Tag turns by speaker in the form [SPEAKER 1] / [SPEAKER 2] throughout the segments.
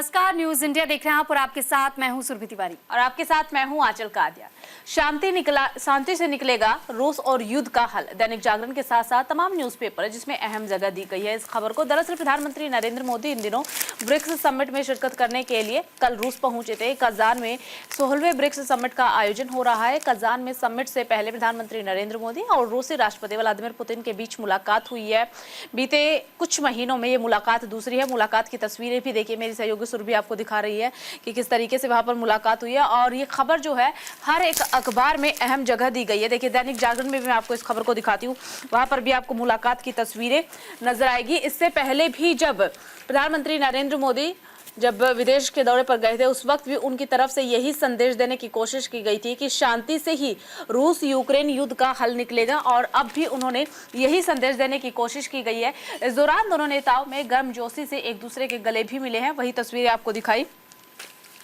[SPEAKER 1] नमस्कार, news India देख रहे हैं आप और आपके साथ मैं हूं सुरभि तिवारी
[SPEAKER 2] और आपके साथ मैं हूं आंचल कादिया। शांति से निकलेगा रूस और युद्ध का हल, दैनिक जागरण के साथ साथ तमाम न्यूज़पेपर जिसमें अहम जगह दी गई है इस खबर को। दरअसल प्रधानमंत्री नरेंद्र मोदी इन दिनों ब्रिक्स समिट में शिरकत करने के लिए कल रूस पहुंचे थे। कजान में 16वें ब्रिक्स समिट का आयोजन हो रहा है। कजान में समिट से पहले प्रधानमंत्री नरेंद्र मोदी और रूसी राष्ट्रपति व्लादिमीर पुतिन के बीच मुलाकात हुई है। बीते कुछ महीनों में ये मुलाकात दूसरी है। मुलाकात की तस्वीरें भी देखिए, मेरी सहयोगी सुरभि आपको दिखा रही है कि किस तरीके से वहां पर मुलाकात हुई है और ये खबर जो है हर एक अखबार में अहम जगह दी गई है। देखिए दैनिक जागरण में भी मैं आपको इस खबर को दिखाती हूँ, वहां पर भी आपको मुलाकात की तस्वीरें नजर आएगी। इससे पहले भी जब प्रधानमंत्री नरेंद्र मोदी जब विदेश के दौरे पर गए थे उस वक्त भी उनकी तरफ से यही संदेश देने की कोशिश की गई थी कि शांति से ही रूस यूक्रेन युद्ध का हल निकलेगा और अब भी उन्होंने यही संदेश देने की कोशिश की गई है। इस दौरान दोनों नेताओं में गर्मजोशी से एक दूसरे के गले भी मिले हैं, वही तस्वीरें आपको दिखाई।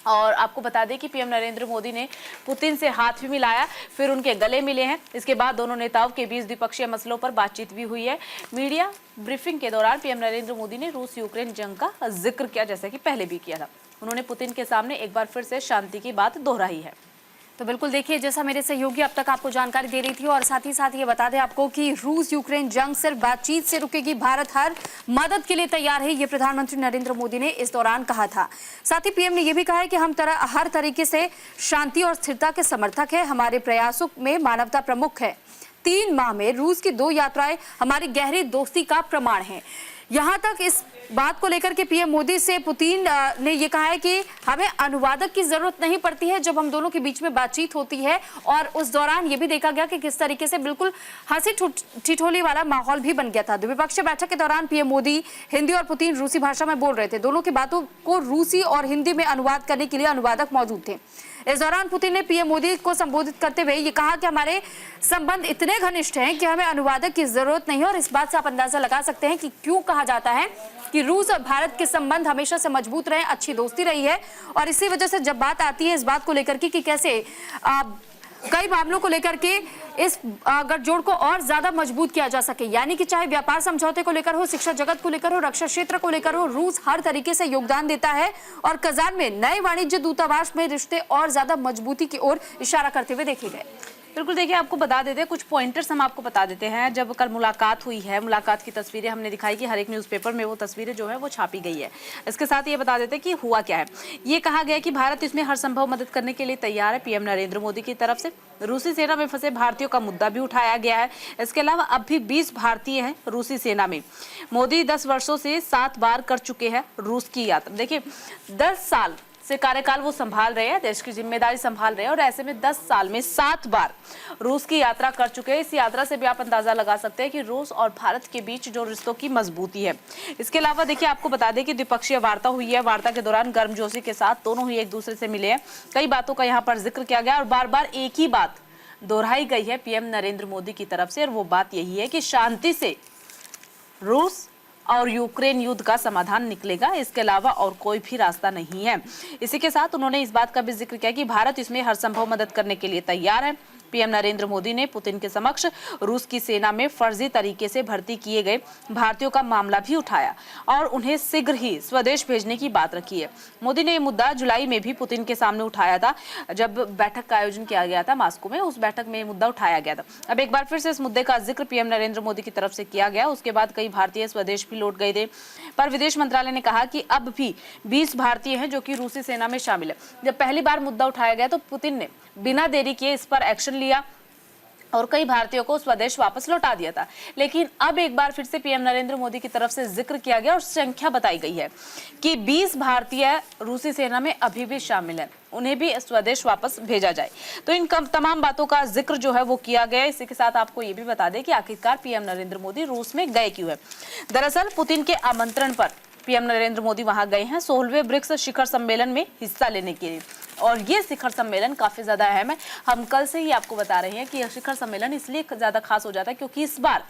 [SPEAKER 2] और आपको बता दें कि पीएम नरेंद्र मोदी ने पुतिन से हाथ भी मिलाया, फिर उनके गले मिले हैं। इसके बाद दोनों नेताओं के बीच द्विपक्षीय मसलों पर बातचीत भी हुई है। मीडिया ब्रीफिंग के दौरान पीएम नरेंद्र मोदी ने रूस यूक्रेन जंग का जिक्र किया, जैसे कि पहले भी किया था। उन्होंने पुतिन के सामने एक बार फिर से शांति की बात दोहराई है।
[SPEAKER 1] तो बिल्कुल देखिए, जैसा मेरे सहयोगी अब तक आपको जानकारी दे रही थी और साथ ही साथ ये बता दें आपको कि रूस यूक्रेन जंग सिर्फ बातचीत से रुकेगी, भारत हर मदद के लिए तैयार है, ये प्रधानमंत्री नरेंद्र मोदी ने इस दौरान कहा था। साथ ही पीएम ने यह भी कहा है कि हम हर तरीके से शांति और स्थिरता के समर्थक है, हमारे प्रयासों में मानवता प्रमुख है। 3 माह में रूस की 2 यात्राएं हमारी गहरी दोस्ती का प्रमाण है। यहाँ तक इस बात को लेकर के पीएम मोदी से पुतिन ने ये कहा है कि हमें अनुवादक की जरूरत नहीं पड़ती है जब हम दोनों के बीच में बातचीत होती है। और उस दौरान ये भी देखा गया कि किस तरीके से बिल्कुल हंसी ठिठोली वाला माहौल भी बन गया था। द्विपक्षीय बैठक के दौरान पीएम मोदी हिंदी और पुतिन रूसी भाषा में बोल रहे थे। दोनों की बातों को रूसी और हिंदी में अनुवाद करने के लिए अनुवादक मौजूद थे। इस दौरान पुतिन ने पीएम मोदी को संबोधित करते हुए ये कहा कि हमारे संबंध इतने घनिष्ठ हैं कि हमें अनुवादक की जरूरत नहीं है। और इस बात से आप अंदाजा लगा सकते हैं कि क्यों कहा जाता है कि रूस और भारत के संबंध हमेशा से मजबूत रहे, अच्छी दोस्ती रही है। और इसी वजह से जब बात आती है इस बात को लेकर के कि कैसे कई मामलों को लेकर के इस गठजोड़ को और ज्यादा मजबूत किया जा सके, यानी कि चाहे व्यापार समझौते को लेकर हो, शिक्षा जगत को लेकर हो, रक्षा क्षेत्र को लेकर हो, रूस हर तरीके से योगदान देता है। और कजान में नए वाणिज्य दूतावास में रिश्ते और ज्यादा मजबूती की ओर इशारा करते हुए देखे गए।
[SPEAKER 2] बिल्कुल देखिए, आपको बता देते हैं कुछ पॉइंटर्स हम आपको बता देते हैं। जब कल मुलाकात हुई है, मुलाकात की तस्वीरें हमने दिखाई कि हर एक न्यूज़पेपर में वो तस्वीरें जो है वो छापी गई है। इसके साथ ये बता देते हैं कि हुआ क्या है। ये कहा गया कि भारत इसमें हर संभव मदद करने के लिए तैयार है। पीएम नरेंद्र मोदी की तरफ से रूसी सेना में फंसे भारतीयों का मुद्दा भी उठाया गया है। इसके अलावा अब भी 20 भारतीय हैं रूसी सेना में। मोदी 10 वर्षों से 7 बार कर चुके हैं रूस की यात्रा। देखिए 10 साल से कार्यकाल वो संभाल रहे हैं, देश की जिम्मेदारी संभाल रहे हैं और ऐसे में 10 साल में 7 बार रूस की यात्रा कर चुके हैं। इस यात्रा से भी आप अंदाजा लगा सकते हैं कि रूस और भारत के बीच जो रिश्तों की मजबूती है। इसके अलावा देखिए, आपको बता दें कि द्विपक्षीय वार्ता हुई है। वार्ता के दौरान गर्मजोशी के साथ दोनों ही एक दूसरे से मिले हैं। कई बातों का यहाँ पर जिक्र किया गया और बार बार एक ही बात दोहराई गई है पीएम नरेंद्र मोदी की तरफ से, और वो बात यही है कि शांति से रूस और यूक्रेन युद्ध का समाधान निकलेगा, इसके अलावा और कोई भी रास्ता नहीं है। इसी के साथ उन्होंने इस बात का भी जिक्र किया कि भारत इसमें हर संभव मदद करने के लिए तैयार है। पीएम नरेंद्र मोदी ने पुतिन के समक्ष रूस की सेना में फर्जी तरीके से भर्ती किए गए भारतीयों का मामला भी उठाया और उन्हें शीघ्र ही स्वदेश भेजने की बात रखी है। मोदी ने यह मुद्दा जुलाई में भी पुतिन के सामने उठाया था, जब बैठक का आयोजन किया गया था मॉस्को में। उस बैठक में यह मुद्दा उठाया गया था। अब एक बार फिर से इस मुद्दे का जिक्र पीएम नरेंद्र मोदी की तरफ से किया गया। उसके बाद कई भारतीय स्वदेश भी लौट गए थे, पर विदेश मंत्रालय ने कहा कि अब भी 20 भारतीय हैं जो कि रूसी सेना में शामिल है। जब पहली बार मुद्दा उठाया गया तो पुतिन ने बिना देरी किए इस पर एक्शन लिया और कई भारतीयों को स्वदेश वापस लौटा दिया था। लेकिन अब एक बार फिर से पीएम नरेंद्र मोदी की तरफ से जिक्र किया गया और संख्या बताई गई है कि 20 भारतीय रूसी सेना में अभी भी शामिल हैं, उन्हें भी स्वदेश वापस भेजा जाए। तो इन तमाम बातों का जिक्र जो है वो किया गया। इसी के साथ आपको ये भी बता दें कि आखिरकार पीएम नरेंद्र मोदी रूस में गए क्यों है। दरअसल पुतिन के आमंत्रण पर पीएम नरेंद्र मोदी वहां गए हैं 16वें ब्रिक्स शिखर सम्मेलन में हिस्सा लेने के लिए। और ये शिखर सम्मेलन काफी ज्यादा अहम है। हम कल से ही आपको बता रहे हैं कि यह शिखर सम्मेलन इसलिए ज्यादा खास हो जाता है क्योंकि इस बार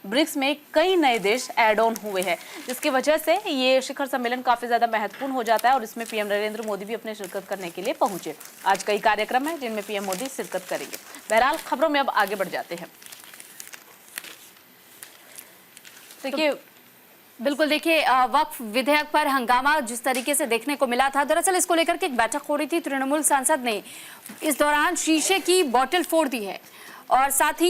[SPEAKER 2] ब्रिक्स में कई नए देश ऐड ऑन हुए हैं, जिसकी वजह से ये शिखर सम्मेलन काफी ज्यादा महत्वपूर्ण हो जाता है। और इसमें पीएम नरेंद्र मोदी भी अपने शिरकत करने के लिए पहुंचे। आज कई कार्यक्रम है जिनमें पीएम मोदी शिरकत करेंगे। बहरहाल खबरों में अब आगे बढ़ जाते हैं। देखिए
[SPEAKER 1] बिल्कुल, देखिए वक्फ विधेयक पर हंगामा जिस तरीके से देखने को मिला था, दरअसल इसको लेकर के एक बैठक हो रही थी। तृणमूल सांसद ने इस दौरान शीशे की बोतल फोड़ दी है और साथ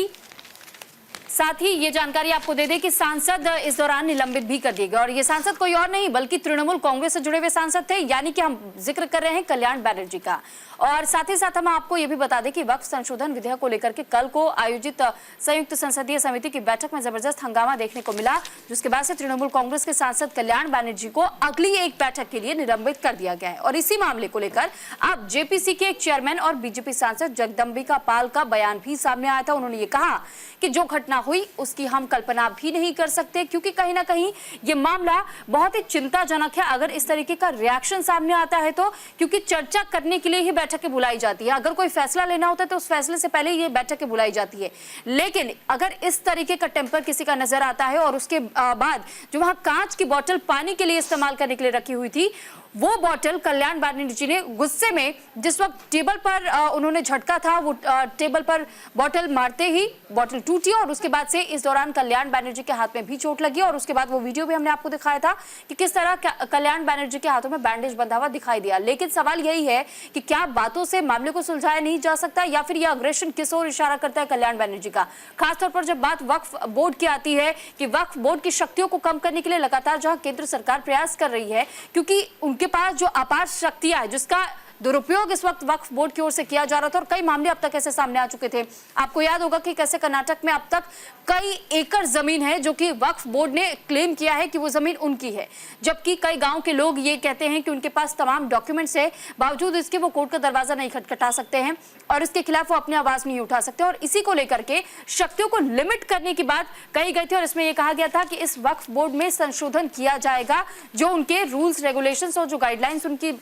[SPEAKER 1] ही ये जानकारी आपको दे दें कि सांसद इस दौरान निलंबित भी कर दिए गए और ये सांसद कोई और नहीं बल्कि तृणमूल कांग्रेस से जुड़े हुए सांसद थे, यानी कि हम जिक्र कर रहे हैं कल्याण बनर्जी का। और साथ ही साथ हम आपको ये भी बता दें कि वक्फ संशोधन विधेयक को लेकर के कल को आयोजित संयुक्त संसदीय समिति की बैठक में जबरदस्त हंगामा देखने को मिला, जिसके बाद से तृणमूल कांग्रेस के सांसद कल्याण बनर्जी को अगली एक बैठक के लिए निलंबित कर दिया गया है। और इसी मामले को लेकर अब जेपीसी के एक चेयरमैन और बीजेपी सांसद जगदम्बिका पाल का बयान भी सामने आया था। उन्होंने ये कहा कि जो घटना हुई उसकी हम कल्पना भी नहीं कर सकते, क्योंकि कहीं ना कहीं ये मामला बहुत ही चिंताजनक है अगर इस तरीके का रिएक्शन सामने आता है तो, क्योंकि चर्चा करने के लिए ही बैठकें बुलाई जाती है। अगर कोई फैसला लेना होता है तो उस फैसले से पहले ये बैठकें बुलाई जाती है, लेकिन अगर इस तरीके का टेम्पर किसी का नजर आता है और उसके बाद जो वहां कांच की बोतल पानी के लिए इस्तेमाल करने के लिए रखी हुई थी, वो बोतल कल्याण बनर्जी ने गुस्से में जिस वक्त टेबल पर उन्होंने झटका था, वो टेबल पर बोतल मारते ही बोतल टूटी और उसके बाद से इस दौरान कल्याण बनर्जी के हाथ में भी चोट लगी। और उसके बाद वो वीडियो भी हमने आपको दिखाया था कि किस तरह कल्याण बनर्जी के हाथों में बैंडेज बंधा हुआ दिखाई दिया। लेकिन सवाल यही है कि क्या बातों से मामले को सुलझाया नहीं जा सकता, या फिर यह अग्रेशन किस ओर इशारा करता है कल्याण बनर्जी का। खासतौर पर जब बात वक्फ बोर्ड की आती है कि वक्फ बोर्ड की शक्तियों को कम करने के लिए लगातार जहां केंद्र सरकार प्रयास कर रही है, क्योंकि उनके पास जो अपार शक्तियां है जिसका दुरुपयोग इस वक्त वक्फ बोर्ड की ओर से किया जा रहा था और कई मामले अब तक ऐसे सामने आ चुके थे। आपको याद होगा कि कैसे कर्नाटक में अब तक कई एकड़ जमीन है जो कि वक्फ बोर्ड ने क्लेम किया है कि वो जमीन उनकी है, जबकि कई गांव के लोग ये कहते हैं कि उनके पास तमाम डॉक्यूमेंट्स है, बावजूद इसके वो कोर्ट का दरवाजा नहीं खटखटा सकते हैं और इसके खिलाफ वो अपनी आवाज नहीं उठा सकते। और इसी को लेकर के शक्तियों को लिमिट करने की बात कही गई थी और इसमें यह कहा गया था कि इस वक्फ बोर्ड में संशोधन किया जाएगा, जो उनके रूल्स रेगुलेशंस और जो गाइडलाइंस उनकी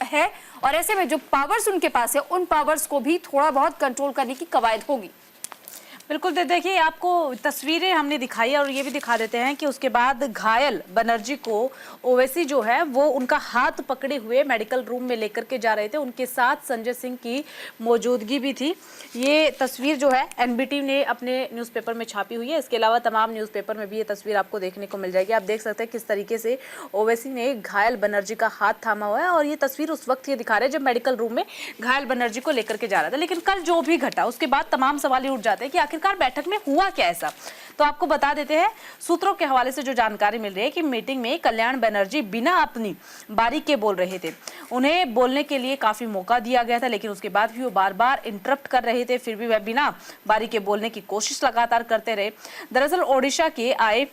[SPEAKER 1] है, और ऐसे में जो पावर्स उनके पास है उन पावर्स को भी थोड़ा बहुत कंट्रोल करने की कवायद होगी।
[SPEAKER 2] बिल्कुल, देखिए आपको तस्वीरें हमने दिखाई और ये भी दिखा देते हैं कि उसके बाद घायल बनर्जी को ओवैसी जो है वो उनका हाथ पकड़े हुए मेडिकल रूम में लेकर के जा रहे थे। उनके साथ संजय सिंह की मौजूदगी भी थी। ये तस्वीर जो है एनबीटी ने अपने न्यूज़पेपर में छापी हुई है। इसके अलावा तमाम न्यूज़पेपर में भी ये तस्वीर आपको देखने को मिल जाएगी। आप देख सकते हैं किस तरीके से ओवैसी ने घायल बनर्जी का हाथ थामा हुआ है और ये तस्वीर उस वक्त ये दिखा रहे हैं जब मेडिकल रूम में घायल बनर्जी को लेकर के जा रहा था। लेकिन कल जो भी घटा उसके बाद तमाम सवाल ये उठ जाते हैं कि आखिरकार बैठक में हुआ क्या ऐसा। तो आपको बता देते हैं, सूत्रों के हवाले से जो जानकारी मिल रही है कि मीटिंग में कल्याण बनर्जी बिना अपनी बारी के बोल रहे थे। उन्हें बोलने के लिए काफी मौका दिया गया था, लेकिन उसके बाद भी वो बार बार इंटरप्ट कर रहे थे, फिर भी वह बिना बारी के बोलने की कोशिश लगातार करते रहे। दरअसल ओडिशा के आए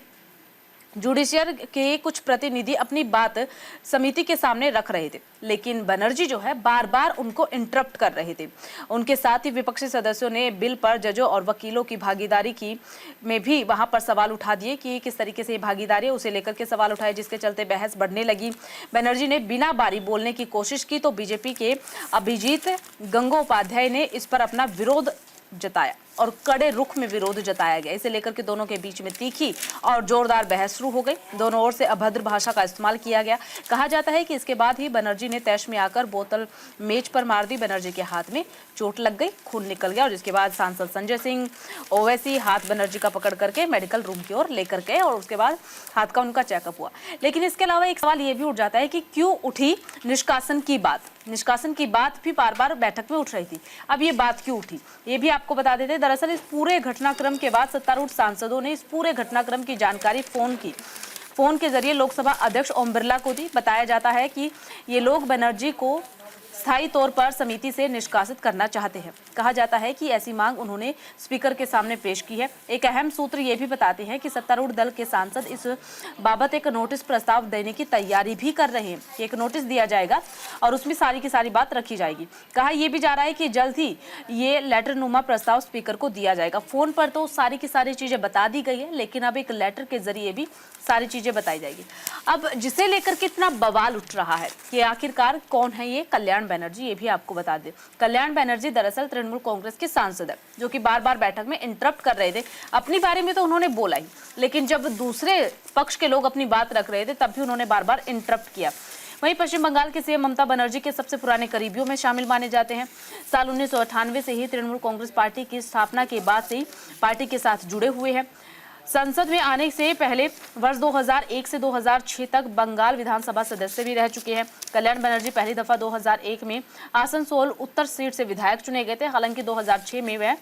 [SPEAKER 2] जुडिशियल के कुछ प्रतिनिधि अपनी बात समिति के सामने रख रहे थे, लेकिन बनर्जी जो है बार बार उनको इंटरप्ट कर रहे थे। उनके साथ ही विपक्षी सदस्यों ने बिल पर जजों और वकीलों की भागीदारी की में भी वहां पर सवाल उठा दिए कि किस तरीके से ये भागीदारी है, उसे लेकर के सवाल उठाए, जिसके चलते बहस बढ़ने लगी। बनर्जी ने बिना बारी बोलने की कोशिश की तो बीजेपी के अभिजीत गंगोपाध्याय ने इस पर अपना विरोध जताया और कड़े रुख में विरोध जताया गया। इसे लेकर के दोनों के बीच में तीखी और जोरदार बहस शुरू हो गई। दोनों ओर से अभद्र भाषा का इस्तेमाल किया गया। कहा जाता है कि इसके बाद ही बनर्जी ने तैश में आकर बोतल मेज पर मार दी। बनर्जी के हाथ में चोट लग गई, खून निकल गया और जिसके बाद सांसद संजय सिंह ओवैसी हाथ बनर्जी का पकड़ करके मेडिकल रूम की ओर लेकर गए और उसके बाद हाथ का उनका चेकअप हुआ। लेकिन इसके अलावा एक सवाल ये भी उठ जाता है कि क्यों उठी निष्कासन की बात। निष्कासन की बात भी बार बार बैठक में उठ रही थी। अब ये बात क्यों उठी ये भी आपको बता देते हैं। दरअसल इस पूरे घटनाक्रम के बाद सत्तारूढ़ सांसदों ने इस पूरे घटनाक्रम की जानकारी फोन के जरिए लोकसभा अध्यक्ष ओम बिरला को दी। बताया जाता है कि ये लोग बनर्जी को स्थायी तौर पर समिति से निष्कासित करना चाहते हैं। कहा जाता है कि ऐसी मांग उन्होंने स्पीकर के सामने पेश की है। एक अहम सूत्र ये भी बताते हैं कि सत्तारूढ़ दल के सांसद इस बाबत एक नोटिस प्रस्ताव देने की तैयारी भी कर रहे हैं कि एक नोटिस दिया जाएगा और उसमें सारी की सारी बात रखी जाएगी। कहा यह भी जा रहा है कि जल्द ही ये लेटर नुमा प्रस्ताव स्पीकर को दिया जाएगा। फोन पर तो सारी की सारी चीजें बता दी गई है, लेकिन अब एक लेटर के जरिए भी सारी चीजें बताई जाएगी। अब जिसे लेकर के इतना बवाल उठ रहा है कि आखिरकार कौन है ये कल्याण बनर्जी, ये भी आपको बता दें। कल्याण बनर्जी दरअसल तृणमूल कांग्रेस के सांसद है, जो कि बार बार बैठक में इंटरप्ट कर रहे थे। अपनी बारे में तो उन्होंने बोला ही, लेकिन जब दूसरे पक्ष के लोग अपनी बात रख रहे थे तब भी उन्होंने बार बार इंटरप्ट किया। वहीं पश्चिम बंगाल के सीएम ममता बनर्जी के सबसे पुराने करीबियों में शामिल माने जाते हैं। साल 1998 से ही तृणमूल कांग्रेस पार्टी की स्थापना के बाद से ही पार्टी के साथ जुड़े हुए हैं। संसद में आने से पहले वर्ष 2001 से 2006 तक बंगाल विधानसभा सदस्य भी रह चुके हैं। कल्याण बनर्जी पहली दफा 2001 में आसनसोल उत्तर सीट से विधायक चुने गए थे, हालांकि 2006 में वह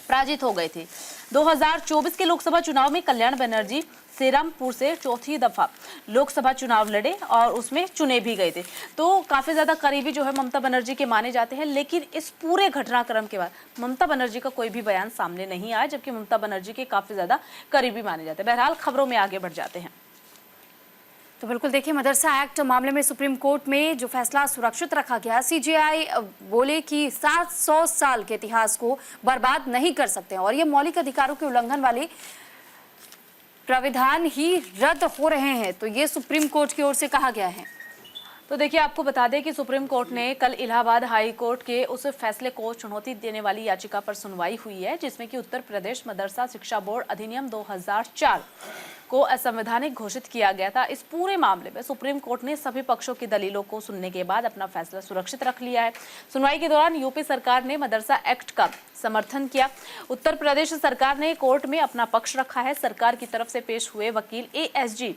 [SPEAKER 2] पराजित हो गए थे। 2024 के लोकसभा चुनाव में कल्याण बनर्जी सेरामपुर से चौथी दफा लोकसभा चुनाव लड़े और उसमें चुने भी गए थे। तो काफी ज्यादा करीबी जो है ममता बनर्जी के माने जाते हैं, लेकिन इस पूरे घटनाक्रम के बाद ममता बनर्जी का कोई भी बयान सामने नहीं आया, जबकि ममता बनर्जी के काफी ज्यादा करीबी माने जाते हैं। बहरहाल खबरों में आगे बढ़ जाते हैं।
[SPEAKER 1] तो बिल्कुल देखिए, मदरसा एक्ट मामले में सुप्रीम कोर्ट में जो फैसला सुरक्षित रखा गया, सीजेआई बोले कि 700 साल के इतिहास को बर्बाद नहीं कर सकते और ये मौलिक अधिकारों के उल्लंघन वाले प्राविधान ही रद्द हो रहे हैं। तो ये सुप्रीम कोर्ट की ओर से कहा गया है।
[SPEAKER 2] तो देखिए, आपको बता दें कि सुप्रीम कोर्ट ने कल इलाहाबाद हाई कोर्ट के उस फैसले को चुनौती देने वाली याचिका पर सुनवाई हुई है, जिसमें कि उत्तर प्रदेश मदरसा शिक्षा बोर्ड अधिनियम 2004 को असंवैधानिक घोषित किया गया था। इस पूरे मामले में सुप्रीम कोर्ट ने सभी पक्षों की दलीलों को सुनने के बाद अपना फैसला सुरक्षित रख लिया है। सुनवाई के दौरान यूपी सरकार ने मदरसा एक्ट का समर्थन किया। उत्तर प्रदेश सरकार ने कोर्ट में अपना पक्ष रखा है। सरकार की तरफ से पेश हुए वकील एएसजी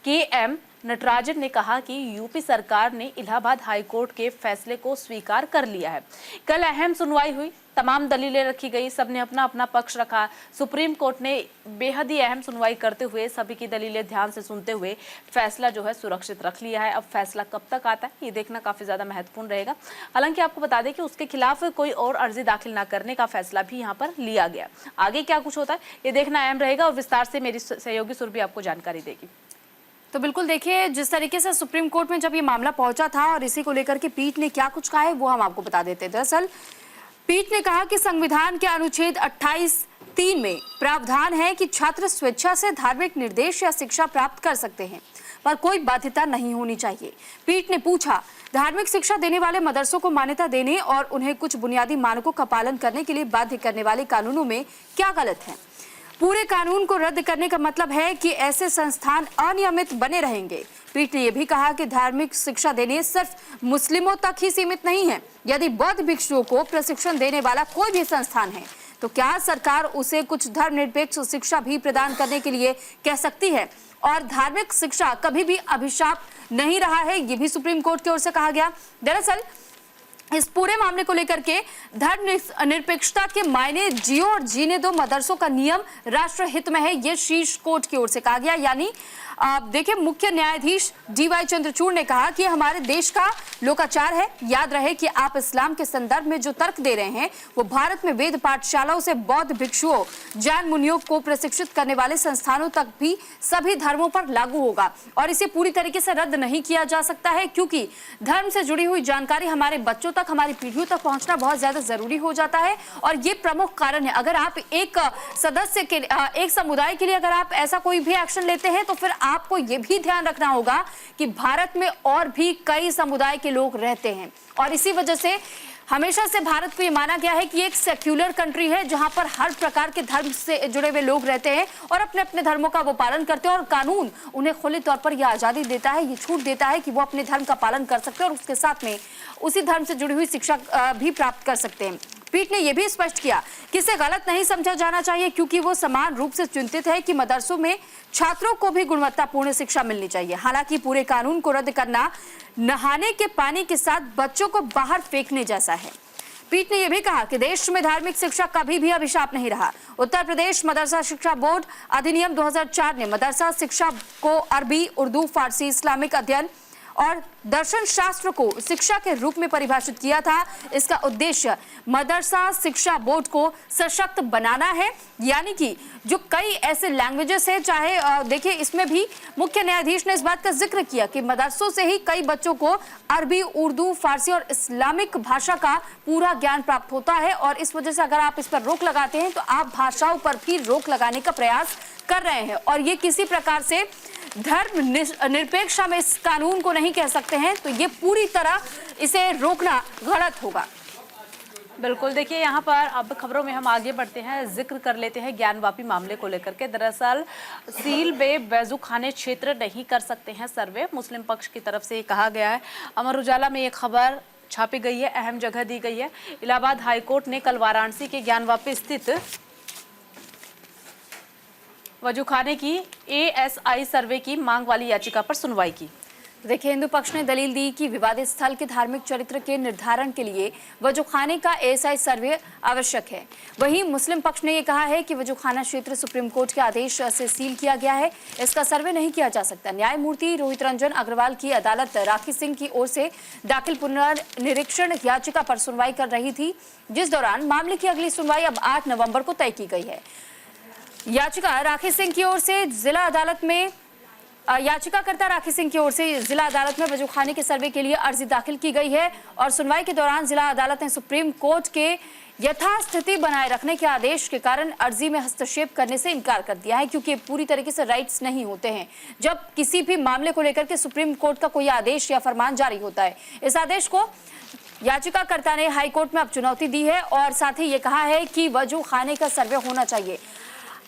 [SPEAKER 2] KM नटराजन ने कहा कि यूपी सरकार ने इलाहाबाद हाई कोर्ट के फैसले को स्वीकार कर लिया है। कल अहम सुनवाई हुई, तमाम दलीलें रखी गई, सबने अपना अपना पक्ष रखा। सुप्रीम कोर्ट ने बेहद ही अहम सुनवाई करते हुए सभी की दलीलें ध्यान से सुनते हुए फैसला जो है सुरक्षित रख लिया है। अब फैसला कब तक आता है ये देखना काफी ज्यादा महत्वपूर्ण रहेगा। हालांकि आपको बता दें कि उसके खिलाफ कोई और अर्जी दाखिल न करने का फैसला भी यहाँ पर लिया गया। आगे क्या कुछ होता है ये देखना अहम रहेगा और विस्तार से मेरी सहयोगी सुरभि आपको जानकारी देगी।
[SPEAKER 1] तो बिल्कुल देखिए, जिस तरीके से सुप्रीम कोर्ट में जब ये मामला पहुंचा था और इसी को लेकर के पीठ ने क्या कुछ कहा है वो हम आपको बता देते हैं। दरअसल पीठ ने कहा कि संविधान के अनुच्छेद 28(3) में प्रावधान है कि छात्र स्वेच्छा से धार्मिक निर्देश या शिक्षा प्राप्त कर सकते हैं, पर कोई बाध्यता नहीं होनी चाहिए। पीठ ने पूछा, धार्मिक शिक्षा देने वाले मदरसों को मान्यता देने और उन्हें कुछ बुनियादी मानकों का पालन करने के लिए बाध्य करने वाले कानूनों में क्या गलत है? पूरे कानून को रद्द करने का मतलब है कि ऐसे संस्थान अनियमित बने रहेंगे। पीठ ने यह भी कहा कि धार्मिक शिक्षा देने सिर्फ मुस्लिमों तक ही सीमित नहीं है। यदि बौद्ध भिक्षुओं को प्रशिक्षण देने वाला कोई भी संस्थान है तो क्या सरकार उसे कुछ धर्मनिरपेक्ष शिक्षा भी प्रदान करने के लिए कह सकती है? और धार्मिक शिक्षा कभी भी अभिशाप नहीं रहा है, ये भी सुप्रीम कोर्ट की ओर से कहा गया। दरअसल इस पूरे मामले को लेकर के धर्मनिरपेक्षता के मायने जियो और जीने दो मदरसों का नियम राष्ट्र हित में है, ये शीर्ष कोर्ट की ओर से कहा गया। यानी देखिए, मुख्य न्यायाधीश DY चंद्रचूड़ ने कहा कि हमारे देश का लोकाचार है। याद रहे कि आप इस्लाम के संदर्भ में जो तर्क दे रहे हैं वो भारत में वेद पाठशालाओं से बौद्ध भिक्षुओं, जैन मुनियों को प्रशिक्षित करने वाले संस्थानों तक भी सभी धर्मों पर लागू होगा और इसे पूरी तरीके से रद्द नहीं किया जा सकता है, क्योंकि धर्म से जुड़ी हुई जानकारी हमारे बच्चों तक, हमारी पीढ़ियों तक पहुंचना बहुत ज्यादा जरूरी हो जाता है और ये प्रमुख कारण है। अगर आप एक सदस्य के, एक समुदाय के लिए अगर आप ऐसा कोई भी एक्शन लेते हैं तो फिर आपको यह भी ध्यान रखना होगा कि भारत में और भी कई समुदाय के लोग रहते हैं और इसी वजह से हमेशा से भारत को ये माना गया है कि एक सेक्युलर कंट्री है जहां पर हर प्रकार के धर्म से जुड़े हुए लोग रहते हैं और अपने अपने धर्मों का वो पालन करते हैं और कानून उन्हें खुले तौर पर यह आज़ादी देता है, ये छूट देता है कि वो अपने धर्म का पालन कर सकते हैं और उसके साथ में उसी धर्म से जुड़ी हुई शिक्षा भी प्राप्त कर सकते हैं। पीठ ने यह भी स्पष्ट किया कि इसे गलत नहीं समझा जाना चाहिए, क्योंकि वो समान रूप से चिंतित है कि मदरसों में छात्रों को भी गुणवत्तापूर्ण शिक्षा मिलनी चाहिए। हालांकि पूरे कानून को रद्द करना नहाने के पानी के साथ बच्चों को बाहर फेंकने जैसा है। पीठ ने यह भी कहा कि देश में धार्मिक शिक्षा कभी भी अभिशाप नहीं रहा। उत्तर प्रदेश मदरसा शिक्षा बोर्ड अधिनियम 2004 ने मदरसा शिक्षा को अरबी, उर्दू, फारसी, इस्लामिक अध्ययन और दर्शन शास्त्र को शिक्षा के रूप में परिभाषित किया था। इसका उद्देश्य मदरसा शिक्षा बोर्ड को सशक्त बनाना है, यानी कि जो कई ऐसे लैंग्वेजेस है, चाहे देखिए इसमें भी मुख्य न्यायाधीश ने इस बात का जिक्र किया कि मदरसों से ही कई बच्चों को अरबी, उर्दू, फारसी और इस्लामिक भाषा का पूरा ज्ञान प्राप्त होता है और इस वजह से अगर आप इस पर रोक लगाते हैं तो आप भाषाओं पर भी रोक लगाने का प्रयास कर रहे हैं और ये किसी प्रकार से धर्म निरपेक्ष हम इस कानून को नहीं कह सकते हैं, तो ये पूरी तरह इसे रोकना गलत होगा।
[SPEAKER 2] बिल्कुल, देखिए यहाँ पर अब खबरों में हम आगे बढ़ते हैं, जिक्र कर लेते हैं ज्ञानवापी मामले को लेकर के। दरअसल सील बे वैजूखाने क्षेत्र नहीं कर सकते हैं सर्वे, मुस्लिम पक्ष की तरफ से कहा गया है। अमर उजाला में एक खबर छापी गई है, अहम जगह दी गई है। इलाहाबाद हाईकोर्ट ने कल वाराणसी के ज्ञानवापी स्थित वजूखाने की एएसआई सर्वे की मांग वाली याचिका पर सुनवाई की।
[SPEAKER 1] देखिए, हिंदू पक्ष ने दलील दी कि विवादित स्थल के धार्मिक चरित्र के निर्धारण के लिए वजूखाने का एएसआई सर्वे आवश्यक है। वहीं मुस्लिम पक्ष ने यह कहा है कि वजूखाना क्षेत्र सुप्रीम कोर्ट के आदेश से सील किया गया है, इसका सर्वे नहीं किया जा सकता। न्यायमूर्ति रोहित रंजन अग्रवाल की अदालत राखी सिंह की ओर से दाखिल पुनर्निरीक्षण याचिका पर सुनवाई कर रही थी, जिस दौरान मामले की अगली सुनवाई अब 8 नवंबर को तय की गई है। याचिका राखी सिंह की ओर से जिला अदालत में याचिकाकर्ता राखी सिंह की ओर से जिला अदालत में वजूखाने के सर्वे के लिए अर्जी दाखिल की गई है और सुनवाई के दौरान जिला अदालत ने सुप्रीम कोर्ट के यथास्थिति बनाए रखने के आदेश के कारण अर्जी में हस्तक्षेप करने से इनकार कर दिया है, क्योंकि पूरी तरीके से राइट्स नहीं होते हैं जब किसी भी मामले को लेकर के सुप्रीम कोर्ट का कोई आदेश या फरमान जारी होता है। इस आदेश को याचिकाकर्ता ने हाई कोर्ट में अब चुनौती दी है और साथ ही ये कहा है कि वजूखाने का सर्वे होना चाहिए।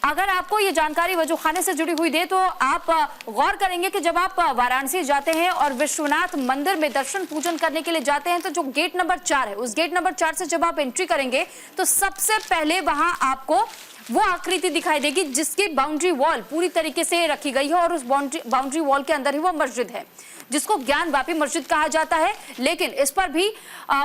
[SPEAKER 1] अगर आपको ये जानकारी वजूखाने से जुड़ी हुई दे तो आप गौर करेंगे कि जब आप वाराणसी जाते हैं और विश्वनाथ मंदिर में दर्शन पूजन करने के लिए जाते हैं तो जो गेट नंबर 4 है, उस गेट नंबर 4 से जब आप एंट्री करेंगे तो सबसे पहले वहां आपको वो आकृति दिखाई देगी जिसकी बाउंड्री वॉल पूरी तरीके से रखी गई है और उस बाउंड्री वॉल के अंदर ही वो मस्जिद है जिसको ज्ञानवापी मस्जिद कहा जाता है। लेकिन इस पर भी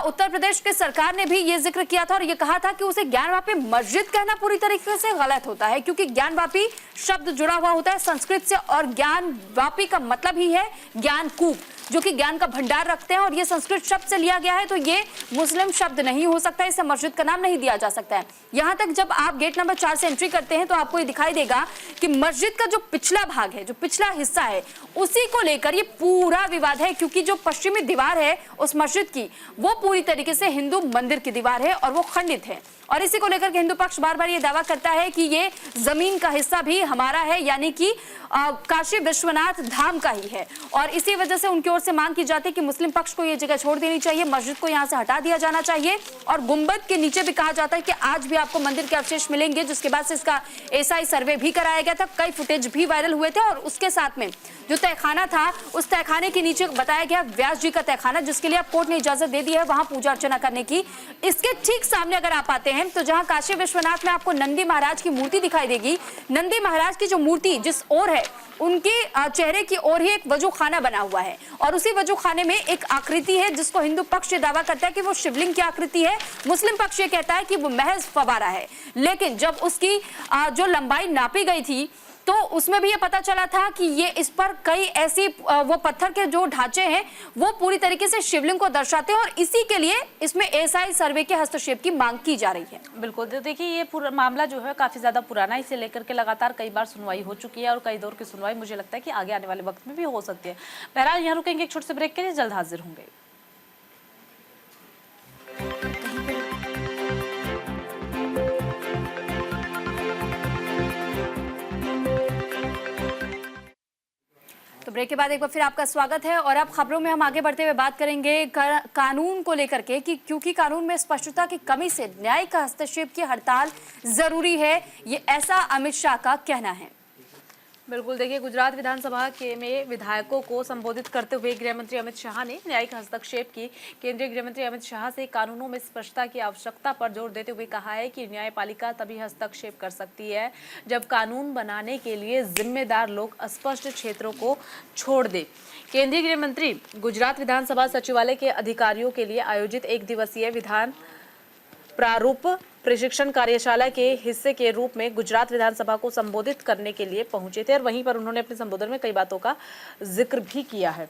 [SPEAKER 1] उत्तर प्रदेश के सरकार ने भी ये जिक्र किया था और ये कहा था कि उसे ज्ञानवापी मस्जिद कहना पूरी तरीके से गलत होता है, क्योंकि ज्ञानवापी शब्द जुड़ा हुआ होता है संस्कृत से और ज्ञानवापी का मतलब ही है ज्ञानकूप, जो कि ज्ञान का भंडार रखते हैं और ये संस्कृत शब्द से लिया गया है, तो ये मुस्लिम शब्द नहीं हो सकता, इसे मस्जिद का नाम नहीं दिया जा सकता है। यहाँ तक जब आप गेट नंबर 4 से एंट्री करते हैं तो आपको ये दिखाई देगा कि मस्जिद का जो पिछला भाग है, जो पिछला हिस्सा है, उसी को लेकर ये पूरा विवाद है, क्योंकि जो पश्चिमी दीवार है उस मस्जिद की वो पूरी तरीके से हिंदू मंदिर की दीवार है और वो खंडित है और इसी को लेकर के हिंदू पक्ष बार बार ये दावा करता है कि ये जमीन का हिस्सा भी हमारा है, यानी कि काशी विश्वनाथ धाम का ही है और इसी वजह से उनकी ओर से मांग की जाती है कि मुस्लिम पक्ष को ये जगह छोड़ देनी चाहिए, मस्जिद को यहाँ से हटा दिया जाना चाहिए और गुंबद के नीचे भी कहा जाता है कि आज भी आपको मंदिर के अवशेष मिलेंगे, जिसके बाद से इसका एएसआई सर्वे भी कराया गया था। कई फुटेज भी वायरल हुए थे और उसके साथ में जो तहखाना था उस तहखाने के नीचे बताया गया व्यास जी का तहखाना, जिसके लिए अब कोर्ट ने इजाजत दे दी है वहां पूजा अर्चना करने की। इसके ठीक सामने अगर आप आते हैं तो जहां काशी विश्वनाथ में आपको नंदी महाराज की मूर्ति दिखाई देगी, नंदी महाराज की जो मूर्ति जिस ओर है उनके चेहरे की ओर ही एक वजूखाना बना हुआ है और उसी वजूखाने में एक आकृति है जिसको हिंदू पक्ष दावा करता है कि वो शिवलिंग की आकृति है, मुस्लिम पक्ष ये कहता है कि वो महज फवारा है। लेकिन जब उसकी जो लंबाई नापी गई थी तो उसमें भी ये पता चला था कि ये इस पर कई ऐसी वो पत्थर के जो ढांचे हैं वो पूरी तरीके से शिवलिंग को दर्शाते हैं और इसी के लिए इसमें एएसआई सर्वे के हस्तक्षेप की मांग की जा रही है।
[SPEAKER 2] बिल्कुल, तो देखिए ये पूरा मामला जो है काफी ज्यादा पुराना है, इसे लेकर के लगातार कई बार सुनवाई हो चुकी है और कई दौर की सुनवाई मुझे लगता है कि आगे आने वाले वक्त में भी हो सकती है। बहरहाल यहाँ रुकेंगे एक छोटे से ब्रेक के लिए, जल्द हाजिर होंगे।
[SPEAKER 1] तो ब्रेक के बाद एक बार फिर आपका स्वागत है और अब खबरों में हम आगे बढ़ते हुए बात करेंगे कानून को लेकर के कि क्योंकि कानून में स्पष्टता की कमी से न्यायिक हस्तक्षेप की हड़ताल जरूरी है, ये ऐसा अमित शाह का कहना है।
[SPEAKER 2] बिल्कुल, देखिए गुजरात विधानसभा के में विधायकों को संबोधित करते हुए गृह मंत्री अमित शाह ने न्यायिक हस्तक्षेप की। केंद्रीय गृह मंत्री अमित शाह से कानूनों में स्पष्टता की आवश्यकता पर जोर देते हुए कहा है कि न्यायपालिका तभी हस्तक्षेप कर सकती है जब कानून बनाने के लिए जिम्मेदार लोग अस्पष्ट क्षेत्रों को छोड़ दे। केंद्रीय गृह मंत्री गुजरात विधानसभा सचिवालय के अधिकारियों के लिए आयोजित 1 दिवसीय विधान प्रारूप प्रशिक्षण कार्यशाला के हिस्से के रूप में गुजरात विधानसभा को संबोधित करने के लिए पहुंचे थे और वहीं पर उन्होंने अपने संबोधन में कई बातों का जिक्र भी किया है।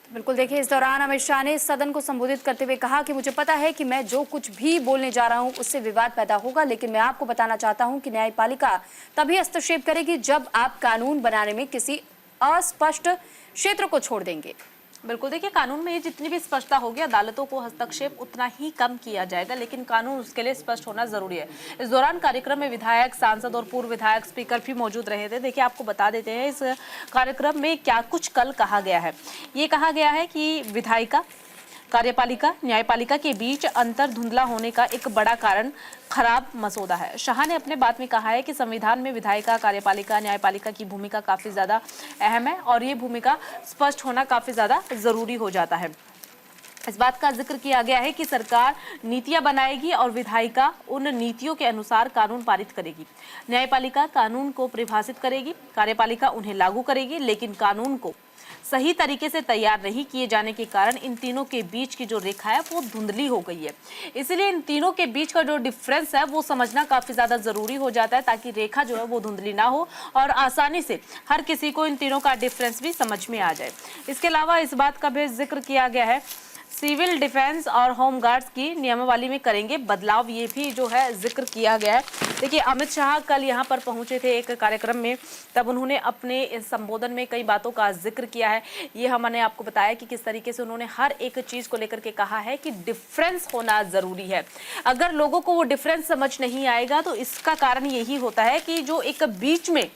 [SPEAKER 1] बिल्कुल, देखिए इस दौरान अमित शाह ने सदन को संबोधित करते हुए कहा कि मुझे पता है कि मैं जो कुछ भी बोलने जा रहा हूं उससे विवाद पैदा होगा, लेकिन मैं आपको बताना चाहता हूं कि न्यायपालिका तभी हस्तक्षेप करेगी जब आप कानून बनाने में किसी अस्पष्ट क्षेत्र को छोड़ देंगे।
[SPEAKER 2] बिल्कुल, देखिए कानून में जितनी भी स्पष्टता होगी अदालतों को हस्तक्षेप उतना ही कम किया जाएगा, लेकिन कानून उसके लिए स्पष्ट होना जरूरी है। इस दौरान कार्यक्रम में विधायक, सांसद और पूर्व विधायक, स्पीकर भी मौजूद रहे थे। देखिए आपको बता देते हैं इस कार्यक्रम में क्या कुछ कल कहा गया है। ये कहा गया है कि विधायिका, कार्यपालिका, न्यायपालिका के बीच अंतर धुंधला होने का एक बड़ा कारण खराब मसौदा है। शाह ने अपने बात में कहा है कि संविधान में विधायिका, कार्यपालिका, न्यायपालिका की भूमिका काफी ज्यादा अहम है और ये भूमिका स्पष्ट होना काफी ज्यादा जरूरी हो जाता है। इस बात का जिक्र किया गया है कि सरकार नीतियां बनाएगी और विधायिका उन नीतियों के अनुसार कानून पारित करेगी। न्यायपालिका कानून को परिभाषित करेगी, कार्यपालिका उन्हें लागू करेगी, लेकिन कानून को सही तरीके से तैयार नहीं किए जाने के कारण इन तीनों के बीच की जो रेखा है वो धुंधली हो गई है। इसलिए इन तीनों के बीच का जो डिफरेंस है वो समझना काफी ज्यादा जरूरी हो जाता है, ताकि रेखा जो है वो धुंधली ना हो और आसानी से हर किसी को इन तीनों का डिफरेंस भी समझ में आ जाए। इसके अलावा इस बात का भी जिक्र किया गया है, सिविल डिफेंस और होम गार्ड्स की नियमावली में करेंगे बदलाव, ये भी जो है जिक्र किया गया है। देखिए, अमित शाह कल यहाँ पर पहुंचे थे एक कार्यक्रम में, तब उन्होंने अपने इस संबोधन में कई बातों का जिक्र किया है। ये हमने आपको बताया कि किस तरीके से उन्होंने हर एक चीज को लेकर के कहा है कि डिफरेंस होना जरूरी है। अगर लोगों को वो डिफरेंस समझ नहीं आएगा तो इसका कारण यही होता है कि जो एक बीच में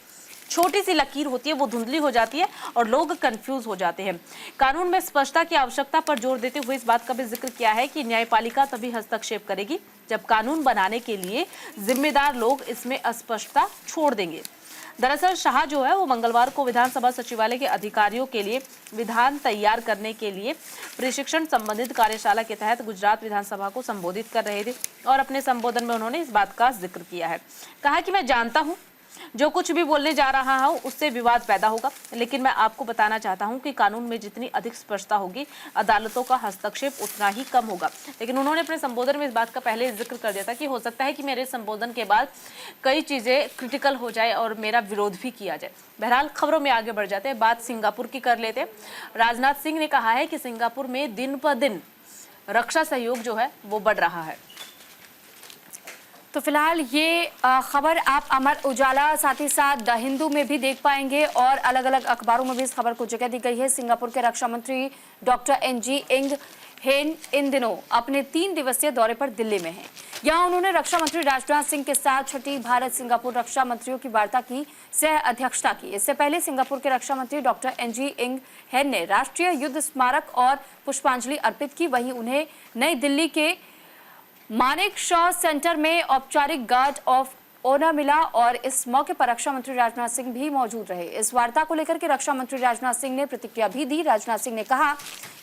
[SPEAKER 2] छोटी सी लकीर होती है वो धुंधली हो जाती है और लोग कंफ्यूज हो जाते हैं। कानून में स्पष्टता की आवश्यकता पर जोर देते हुए इस बात का भी जिक्र किया है कि न्यायपालिका तभी हस्तक्षेप करेगी जब कानून बनाने के लिए जिम्मेदार लोग इसमें अस्पष्टता छोड़ देंगे। दरअसल शाह जो है वो मंगलवार को विधानसभा सचिवालय के अधिकारियों के लिए विधान तैयार करने के लिए प्रशिक्षण संबंधित कार्यशाला के तहत गुजरात विधानसभा को संबोधित कर रहे थे और अपने संबोधन में उन्होंने इस बात का जिक्र किया है। कहा कि मैं जानता हूं जो कुछ भी बोलने जा रहा हूं उससे विवाद पैदा होगा, लेकिन मैं आपको बताना चाहता हूं कि कानून में जितनी अधिक स्पष्टता होगी अदालतों का हस्तक्षेप उतना ही कम होगा। लेकिन उन्होंने अपने संबोधन में इस बात का पहले जिक्र कर दिया था कि हो सकता है कि मेरे संबोधन के बाद कई चीजें क्रिटिकल हो जाए और मेरा विरोध भी किया जाए। बहरहाल खबरों में आगे बढ़ जाते हैं, बात सिंगापुर की कर लेते हैं। राजनाथ सिंह ने कहा है कि सिंगापुर में दिन ब दिन रक्षा सहयोग जो है वो बढ़ रहा है।
[SPEAKER 1] तो फिलहाल ये खबर आप अमर उजाला साथ ही साथ द हिंदू में भी देख पाएंगे और अलग अलग अखबारों में भी इस खबर को जगह दी गई है। सिंगापुर के रक्षा मंत्री डॉक्टर एनजी इंग हेन इन दिनों अपने 3 दिवसीय दौरे पर दिल्ली में हैं। यहाँ उन्होंने रक्षा मंत्री राजनाथ सिंह के साथ छठी भारत सिंगापुर रक्षा मंत्रियों की वार्ता की सह अध्यक्षता की। इससे पहले सिंगापुर के रक्षा मंत्री डॉक्टर एनजी इंग हेन ने राष्ट्रीय युद्ध स्मारक और पुष्पांजलि अर्पित की। वहीं उन्हें नई दिल्ली के मानेक शॉ सेंटर में औपचारिक गार्ड ऑफ ऑनर मिला और इस मौके पर रक्षा मंत्री राजनाथ सिंह भी मौजूद रहे। इस वार्ता को लेकर के रक्षा मंत्री राजनाथ सिंह ने प्रतिक्रिया भी दी। राजनाथ सिंह ने कहा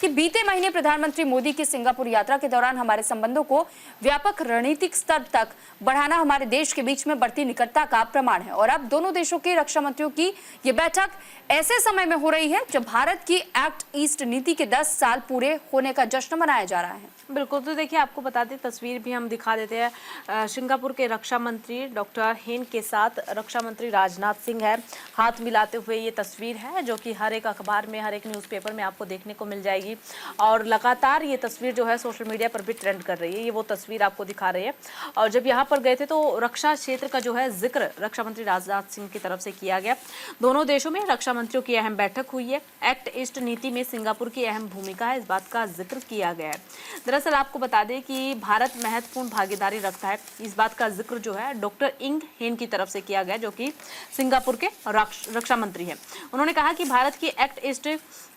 [SPEAKER 1] कि बीते महीने प्रधानमंत्री मोदी की सिंगापुर यात्रा के दौरान हमारे संबंधों को व्यापक रणनीतिक स्तर तक बढ़ाना हमारे देश के बीच में बढ़ती निकटता का प्रमाण है और अब दोनों देशों के रक्षा मंत्रियों की ये बैठक ऐसे समय में हो रही है जब भारत की एक्ट ईस्ट नीति के 10 साल पूरे होने का जश्न मनाया जा रहा है।
[SPEAKER 2] बिल्कुल, तो देखिए आपको बता दें, तस्वीर भी हम दिखा देते हैं। सिंगापुर के रक्षा मंत्री डॉक्टर हेन के साथ रक्षा मंत्री राजनाथ सिंह है, हाथ मिलाते हुए ये तस्वीर है जो कि हर एक अखबार में, हर एक न्यूज़पेपर में आपको देखने को मिल जाएगी और लगातार ये तस्वीर जो है सोशल मीडिया पर भी ट्रेंड कर रही है। ये वो तस्वीर आपको दिखा रही है। और जब यहाँ पर गए थे तो रक्षा क्षेत्र का जो है जिक्र रक्षा मंत्री राजनाथ सिंह की तरफ से किया गया। दोनों देशों में रक्षा मंत्रियों की अहम बैठक हुई है। एक्ट ईस्ट नीति में सिंगापुर की अहम भूमिका है, इस बात का जिक्र किया गया है। दरअसल आपको बता दें कि भारत महत्वपूर्ण भागीदारी रखता है, इस बात का जिक्र जो है डॉक्टर इंग हेन की तरफ से किया गया जो कि सिंगापुर के रक्षा मंत्री हैं। उन्होंने कहा कि भारत की एक्ट ईस्ट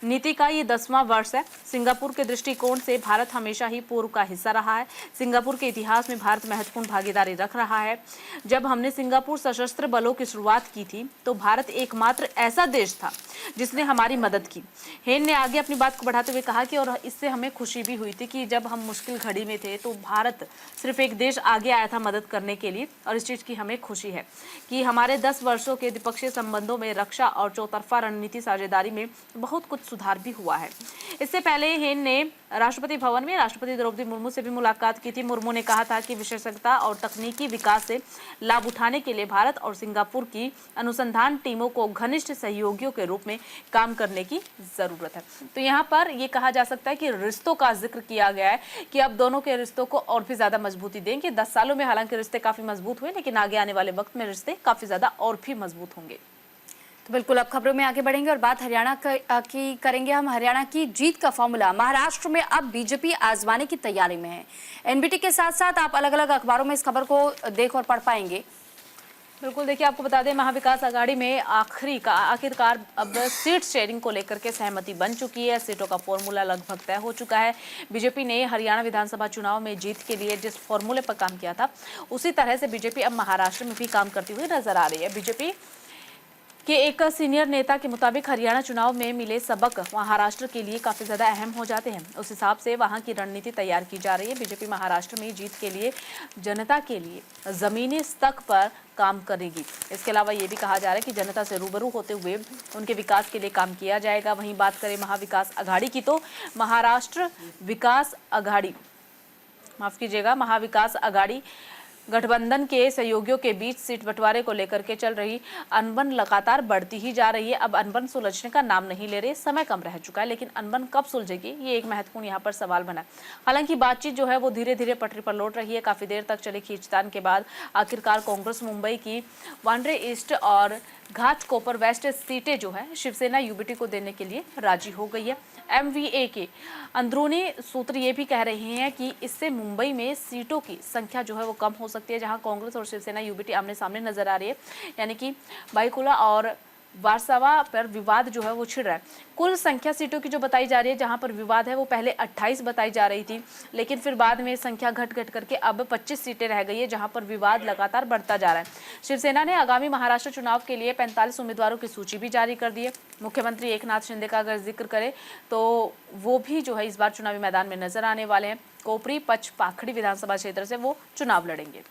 [SPEAKER 2] नीति का ये 10वां वर्ष है। सिंगापुर के दृष्टिकोण से भारत हमेशा ही पूर्व का हिस्सा रहा है। सिंगापुर के इतिहास में भारत महत्वपूर्ण भागीदारी रख रहा है। जब हमने सिंगापुर सशस्त्र बलों की शुरुआत की थी तो भारत एकमात्र ऐसा देश था जिसने हमारी मदद की। हेन ने आगे अपनी बात को बढ़ाते हुए कहा कि और इससे हमें खुशी भी हुई थी कि जब हम मुश्किल घड़ी में थे तो भारत सिर्फ एक देश आगे आया था मदद करने के लिए और इस चीज़ की हमें खुशी है कि हमारे 10 वर्षों के द्विपक्षीय संबंधों में रक्षा और चौतरफा रणनीति साझेदारी में बहुत कुछ सुधार भी हुआ है। इससे पहले हेन ने राष्ट्रपति भवन में राष्ट्रपति द्रौपदी मुर्मू से भी मुलाकात की थी। मुर्मू ने कहा था कि विशेषज्ञता और तकनीकी विकास से लाभ उठाने के लिए भारत और सिंगापुर की अनुसंधान टीमों को घनिष्ठ सहयोगियों के रूप में काम करने की जरूरत है। तो यहाँ पर यह कहा जा सकता है कि रिश्तों का जिक्र किया गया है कि अब दोनों के रिश्तों को और भी ज्यादा मजबूती देंगे। 10 सालों में हालांकि रिश्ते काफी मजबूत हुए, लेकिन आगे आने वाले वक्त में रिश्ते काफी ज्यादा और भी मजबूत होंगे।
[SPEAKER 1] तो बिल्कुल अब खबरों में आगे बढ़ेंगे और बात हरियाणा की करेंगे हम। हरियाणा की जीत का फॉर्मूला महाराष्ट्र में अब बीजेपी आजमाने की तैयारी में है। एनबीटी के साथ साथ आप अलग अलग अखबारों में इस खबर को देख और पढ़ पाएंगे।
[SPEAKER 2] बिल्कुल, देखिए आपको बता दें, महाविकास आघाड़ी में आखिरकार अब सीट शेयरिंग को लेकर के सहमति बन चुकी है। सीटों का फॉर्मूला लगभग तय हो चुका है। बीजेपी ने हरियाणा विधानसभा चुनाव में जीत के लिए जिस फॉर्मूले पर काम किया था उसी तरह से बीजेपी अब महाराष्ट्र में भी काम करती हुई नजर आ रही है। बीजेपी कि एक सीनियर नेता के मुताबिक हरियाणा चुनाव में मिले सबक महाराष्ट्र के लिए काफी ज्यादा अहम हो जाते हैं। उस हिसाब से वहां की रणनीति तैयार की जा रही है। बीजेपी महाराष्ट्र में जीत के लिए जनता के लिए जमीनी स्तर पर काम करेगी। इसके अलावा ये भी कहा जा रहा है कि जनता से रूबरू होते हुए उनके विकास के लिए काम किया जाएगा। वहीं बात करें महाविकास आघाड़ी की, तो महाराष्ट्र विकास आघाड़ी, माफ कीजिएगा, महाविकास आघाड़ी गठबंधन के सहयोगियों के बीच सीट बंटवारे को लेकर के चल रही अनबन लगातार बढ़ती ही जा रही है। अब अनबन सुलझने का नाम नहीं ले रही, समय कम रह चुका है, लेकिन अनबन कब सुलझेगी ये एक महत्वपूर्ण यहाँ पर सवाल बना। हालांकि बातचीत जो है वो धीरे धीरे पटरी पर लौट रही है। काफी देर तक चले खींचतान के बाद आखिरकार कांग्रेस मुंबई की वांड्रे ईस्ट और घाटकोपर वेस्ट सीटें जो है शिवसेना यूबीटी को देने के लिए राजी हो गई है। एमवीए के अंदरूनी सूत्र ये भी कह रहे हैं कि इससे मुंबई में सीटों की संख्या जो है वो कम हो सकती है, जहां कांग्रेस और शिवसेना यूबीटी आमने सामने नजर आ रही है। यानी कि बाईकुला और वारसावा पर विवाद जो है वो छिड़ रहा है। कुल संख्या सीटों की जो बताई जा रही है, जहां पर विवाद है, वो पहले 28 बताई जा रही थी, लेकिन फिर बाद में संख्या घट करके अब 25 सीटें रह गई है, जहां पर विवाद लगातार बढ़ता जा रहा है। शिवसेना ने आगामी महाराष्ट्र चुनाव के लिए 45 उम्मीदवारों की सूची भी जारी कर दी है। मुख्यमंत्री एकनाथ शिंदे का अगर जिक्र करें तो वो भी जो है इस बार चुनावी मैदान में नजर आने वाले हैं। कोपरी पचपाखड़ी विधानसभा क्षेत्र से वो चुनाव लड़ेंगे।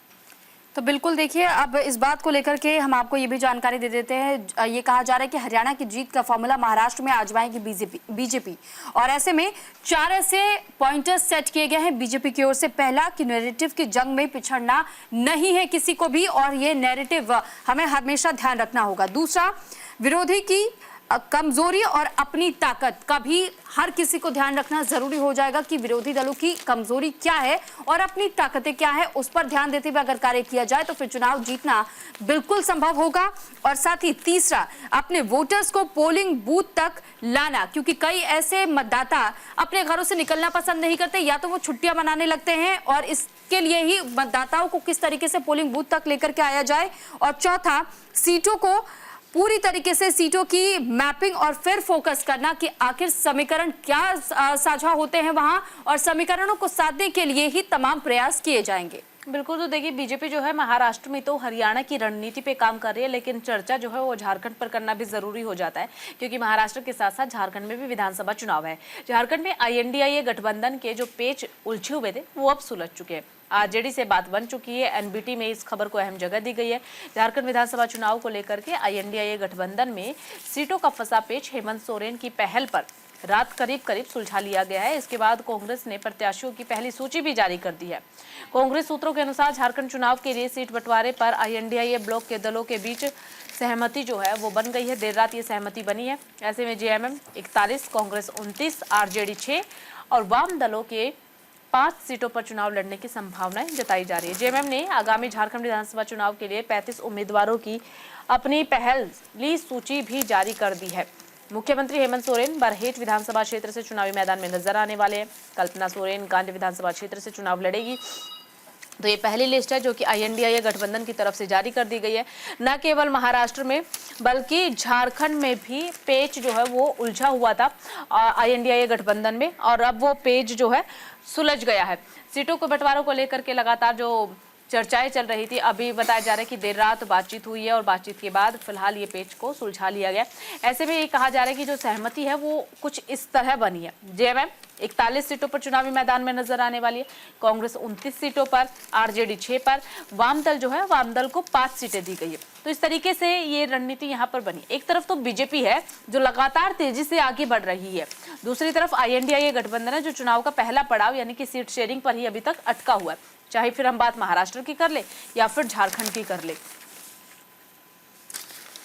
[SPEAKER 1] तो बिल्कुल देखिए, अब इस बात को लेकर के हम आपको ये भी जानकारी दे देते हैं। ये कहा जा रहा है कि हरियाणा की जीत का फॉर्मूला महाराष्ट्र में आजमाएगी बीजेपी, और ऐसे में 4 ऐसे पॉइंटर्स सेट किए गए हैं बीजेपी की ओर से। पहला कि नैरेटिव की जंग में पिछड़ना नहीं है किसी को भी, और ये नैरेटिव हमें हमेशा ध्यान रखना होगा। दूसरा, विरोधी की कमजोरी और अपनी ताकत का भी हर किसी को ध्यान रखना जरूरी हो जाएगा कि विरोधी दलों की कमजोरी क्या है और अपनी ताकतें क्या है, उस पर ध्यान देते हुए अगर कार्य किया जाए तो फिर चुनाव जीतना बिल्कुल संभव होगा। और साथ ही तीसरा, अपने वोटर्स को पोलिंग बूथ तक लाना, क्योंकि कई ऐसे मतदाता अपने घरों से निकलना पसंद नहीं करते, या तो वो छुट्टियां मनाने लगते हैं, और इसके लिए ही मतदाताओं को किस तरीके से पोलिंग बूथ तक लेकर के आया जाए। और चौथा, सीटों को पूरी तरीके से सीटों की मैपिंग और फिर फोकस करना कि आखिर समीकरण क्या साझा होते हैं वहां, और समीकरणों को साधने के लिए ही तमाम प्रयास किए जाएंगे।
[SPEAKER 2] बिल्कुल। तो देखिए, बीजेपी जो है महाराष्ट्र में तो हरियाणा की रणनीति पे काम कर रही है, लेकिन चर्चा जो है वो झारखंड पर करना भी जरूरी हो जाता है, क्योंकि महाराष्ट्र के साथ साथ झारखंड में भी विधानसभा चुनाव है। झारखंड में INDIA गठबंधन के जो पेच उलझे हुए थे वो अब सुलझ चुके हैं। आरजेडी से बात बन चुकी है। NBT में इस खबर को अहम जगह दी गई है। झारखंड विधानसभा चुनाव को लेकर के INDIA गठबंधन में सीटों का फंसा पेच हेमंत सोरेन की पहल पर रात करीब सुलझा लिया गया है। इसके बाद कांग्रेस ने प्रत्याशियों की पहली सूची भी जारी कर दी है। कांग्रेस सूत्रों के अनुसार झारखंड चुनाव के लिए सीट बंटवारे पर INDIA ब्लॉक के दलों के बीच सहमति जो है वो बन गई है। देर रात ये सहमति बनी है। ऐसे में JMM 41, कांग्रेस 29, RJD 6 और वाम दलों के 5 सीटों पर चुनाव लड़ने की संभावनाएं जताई जा रही है। JMM ने आगामी झारखंड विधानसभा चुनाव के लिए 35 उम्मीदवारों की अपनी पहली सूची भी जारी कर दी है। मुख्यमंत्री हेमंत सोरेन बरहेट विधानसभा क्षेत्र से चुनावी मैदान में नजर आने वाले हैं। कल्पना सोरेन गांधी विधानसभा क्षेत्र से चुनाव लड़ेगी। तो ये पहली लिस्ट है जो कि INDIA गठबंधन की तरफ से जारी कर दी गई है। न केवल महाराष्ट्र में बल्कि झारखंड में भी पेच जो है वो उलझा हुआ था INDIA गठबंधन में, और अब वो पेच जो है सुलझ गया है। सीटों को बंटवारों को लेकर के लगातार जो चर्चाएं चल रही थी, अभी बताया जा रहा है कि देर रात बातचीत हुई है और बातचीत के बाद फिलहाल ये पेच को सुलझा लिया गया। ऐसे में ये कहा जा रहा है कि जो सहमति है वो कुछ इस तरह बनी है। JMM 41 सीटों पर चुनावी मैदान में नजर आने वाली है, कांग्रेस 29 सीटों पर, RJD 6 पर, वाम दल जो है वाम दल को 5 सीटें दी गई है। तो इस तरीके से ये रणनीति यहाँ पर बनी। एक तरफ तो बीजेपी है जो लगातार तेजी से आगे बढ़ रही है, दूसरी तरफ INDIA गठबंधन है जो चुनाव का पहला पड़ाव यानी कि सीट शेयरिंग पर ही अभी तक अटका हुआ है, चाहे फिर हम बात महाराष्ट्र की कर ले या फिर झारखंड की कर ले।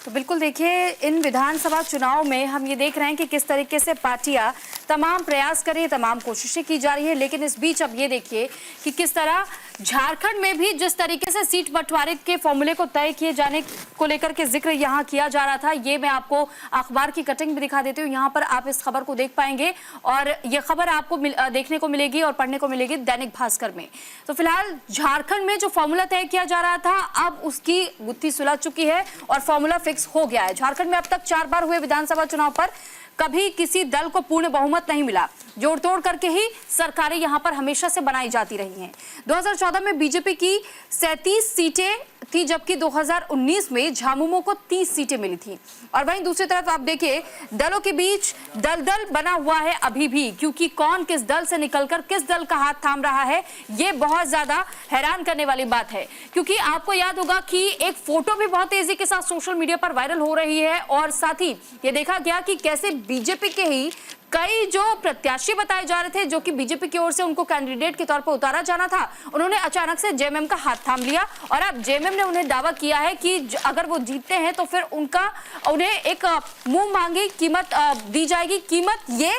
[SPEAKER 1] तो बिल्कुल देखिए, इन विधानसभा चुनाव में हम ये देख रहे हैं कि किस तरीके से पार्टियां तमाम प्रयास कर रही है, तमाम कोशिशें की जा रही है, लेकिन इस बीच अब ये देखिए कि किस तरह झारखंड में भी जिस तरीके से सीट बंटवारे के फॉर्मूले को तय किए जाने को लेकर के जिक्र यहाँ किया जा रहा था, ये मैं आपको अखबार की कटिंग भी दिखा देती हूँ। यहाँ पर आप इस खबर को देख पाएंगे, और ये खबर आपको देखने को मिलेगी और पढ़ने को मिलेगी दैनिक भास्कर में। तो फिलहाल झारखंड में जो फॉर्मूला तय किया जा रहा था, अब उसकी गुत्थी सुलझ चुकी है और फॉर्मूला फिक्स हो गया है। झारखंड में अब तक 4 बार हुए विधानसभा चुनाव पर कभी किसी दल को पूर्ण बहुमत नहीं मिला। जोड़ तोड़ करके ही सरकारें यहां पर हमेशा से बनाई जाती रही हैं। 2014 में बीजेपी की 37 सीटें थी, जबकि 2019 में झामुमो को 30 सीटें मिली थी। और वहीं दूसरी तरफ आप देखिए, दलों के बीच दलदल बना हुआ है अभी भी, क्योंकि कौन किस दल से निकलकर किस दल का हाथ थाम रहा है, ये बहुत ज्यादा हैरान करने वाली बात है। क्योंकि आपको याद होगा कि एक फोटो भी बहुत तेजी के साथ सोशल मीडिया पर वायरल हो रही है, और साथ ही ये देखा गया कि कैसे बीजेपी के ही कई जो प्रत्याशी बताए जा रहे थे, जो कि बीजेपी की ओर से उनको कैंडिडेट के तौर पर उतारा जाना था, उन्होंने अचानक से जेएमएम का हाथ थाम लिया। और अब जेएमएम ने उन्हें दावा किया है कि अगर वो जीतते हैं तो फिर उन्हें एक मुंह मांगी कीमत दी जाएगी। कीमत ये,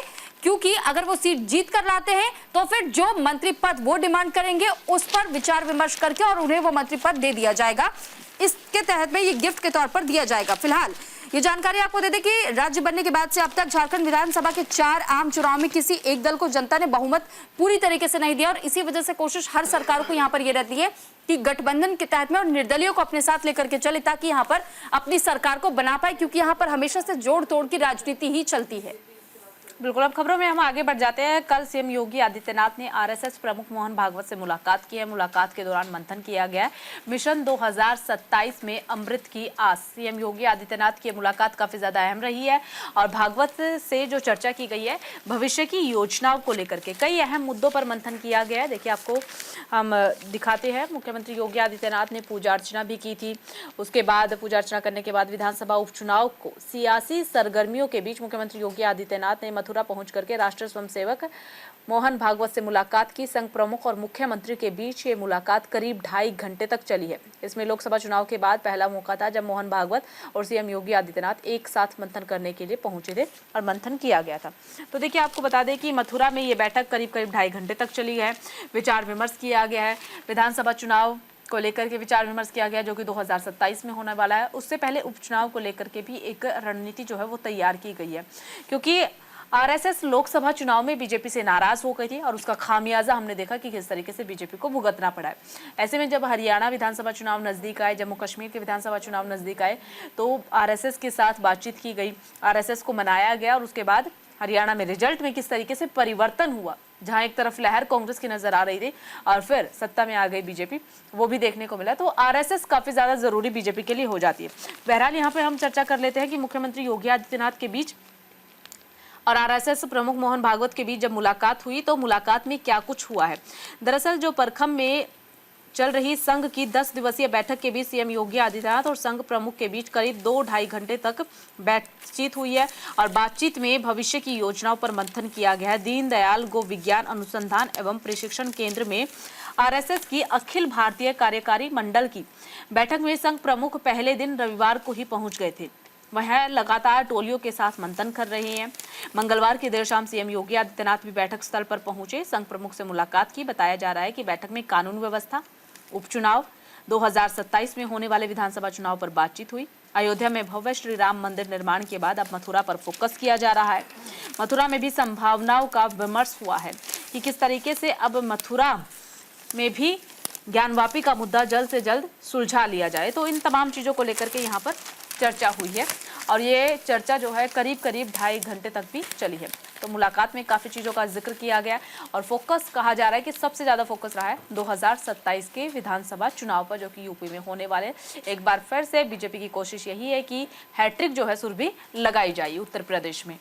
[SPEAKER 1] क्योंकि अगर वो सीट जीत कर लाते हैं तो फिर जो मंत्री पद वो डिमांड करेंगे उस पर विचार विमर्श करके और उन्हें वो मंत्री पद दे दिया जाएगा। इसके तहत में ये गिफ्ट के तौर पर दिया जाएगा। फिलहाल ये जानकारी आपको दे दें कि राज्य बनने के बाद से अब तक झारखंड विधानसभा के 4 आम चुनाव में किसी एक दल को जनता ने बहुमत पूरी तरीके से नहीं दिया, और इसी वजह से कोशिश हर सरकार को यहाँ पर ये रहती है कि गठबंधन के तहत में और निर्दलीयों को अपने साथ लेकर के चले, ताकि यहाँ पर अपनी सरकार को बना पाए, क्योंकि यहाँ पर हमेशा से जोड़ तोड़ की राजनीति ही चलती है।
[SPEAKER 2] बिल्कुल, अब खबरों में हम आगे बढ़ जाते हैं। कल सीएम योगी आदित्यनाथ ने आरएसएस प्रमुख मोहन भागवत से मुलाकात की है। मुलाकात के दौरान मंथन किया गया है मिशन 2027 में अमृत की आस। सीएम योगी आदित्यनाथ की मुलाकात काफी ज्यादा अहम रही है, और भागवत से जो चर्चा की गई है भविष्य की योजनाओं को लेकर के कई अहम मुद्दों पर मंथन किया गया है। देखिए, आपको हम दिखाते हैं। मुख्यमंत्री योगी आदित्यनाथ ने पूजा अर्चना भी की थी। उसके बाद पूजा अर्चना करने के बाद विधानसभा उपचुनाव को सियासी सरगर्मियों के बीच मुख्यमंत्री योगी आदित्यनाथ ने मथुरा पहुंच करके राष्ट्रीय स्वयंसेवक मोहन भागवत से मुलाकात की। संघ प्रमुख और मुख्यमंत्री के बीच ये मुलाकात करीब 2.5 घंटे तक चली है। इसमें लोकसभा चुनाव के बाद पहला मौका था जब मोहन भागवत और सीएम योगी आदित्यनाथ एक साथ मंथन करने के लिए पहुंचे थे और मंथन किया गया था। तो देखिए, आपको बता दें कि मथुरा में ये बैठक करीब 2.5 घंटे तक चली है। विचार विमर्श किया गया है। विधानसभा चुनाव को लेकर के विचार विमर्श किया गया, जो कि 2027 में होने वाला है। उससे पहले उपचुनाव को लेकर के भी एक रणनीति जो है वो तैयार की गई है, क्योंकि आरएसएस लोकसभा चुनाव में बीजेपी से नाराज हो गई थी, और उसका खामियाजा हमने देखा कि किस तरीके से बीजेपी को भुगतना पड़ा है। ऐसे में जब हरियाणा विधानसभा चुनाव नजदीक आए, जम्मू कश्मीर के विधानसभा चुनाव नजदीक आए, तो आरएसएस के साथ बातचीत की गई, आरएसएस को मनाया गया, और उसके बाद हरियाणा में रिजल्ट में किस तरीके से परिवर्तन हुआ, जहां एक तरफ लहर कांग्रेस की नजर आ रही थी और फिर सत्ता में आ गई बीजेपी, वो भी देखने को मिला। तो आरएसएस काफी ज्यादा जरूरी बीजेपी के लिए हो जाती है। बहरहाल, यहाँ पे हम चर्चा कर लेते हैं कि मुख्यमंत्री योगी आदित्यनाथ के बीच और आरएसएस प्रमुख मोहन भागवत के बीच जब मुलाकात हुई तो मुलाकात में क्या कुछ हुआ है। दरअसल जो परखम में चल रही संघ की 10 दिवसीय बैठक के बीच सीएम योगी आदित्यनाथ और संघ प्रमुख के बीच करीब 2-2.5 घंटे तक बातचीत हुई है, और बातचीत में भविष्य की योजनाओं पर मंथन किया गया है। दीनदयाल गो विज्ञान अनुसंधान एवं प्रशिक्षण केंद्र में आरएसएस की अखिल भारतीय कार्यकारी मंडल की बैठक में संघ प्रमुख पहले दिन रविवार को ही पहुंच गए थे। वह लगातार टोलियों के साथ मंथन कर रहे हैं। मंगलवार की देर शाम सीएम योगी आदित्यनाथ भी बैठक स्थल पर पहुंचे, संघ प्रमुख से मुलाकात की। बताया जा रहा है कि बैठक में कानून व्यवस्था, उपचुनाव, 2027 में होने वाले विधानसभा चुनाव पर बातचीत हुई। अयोध्या में भव्य श्री राम मंदिर निर्माण के बाद अब मथुरा पर फोकस किया जा रहा है। मथुरा में भी संभावनाओं का विमर्श हुआ है कि किस तरीके से अब मथुरा में भी ज्ञानवापी का मुद्दा जल्द से जल्द सुलझा लिया जाए। तो इन तमाम चीजों को लेकर के यहाँ पर चर्चा हुई है, और ये चर्चा जो है करीब 2.5 घंटे तक भी चली है। तो मुलाकात में काफ़ी चीज़ों का जिक्र किया गया, और फोकस कहा जा रहा है कि सबसे ज़्यादा फोकस रहा है 2027 के विधानसभा चुनाव पर, जो कि यूपी में होने वाले। एक बार फिर से बीजेपी की कोशिश यही है कि हैट्रिक जो है सुरभि लगाई जाए उत्तर प्रदेश में।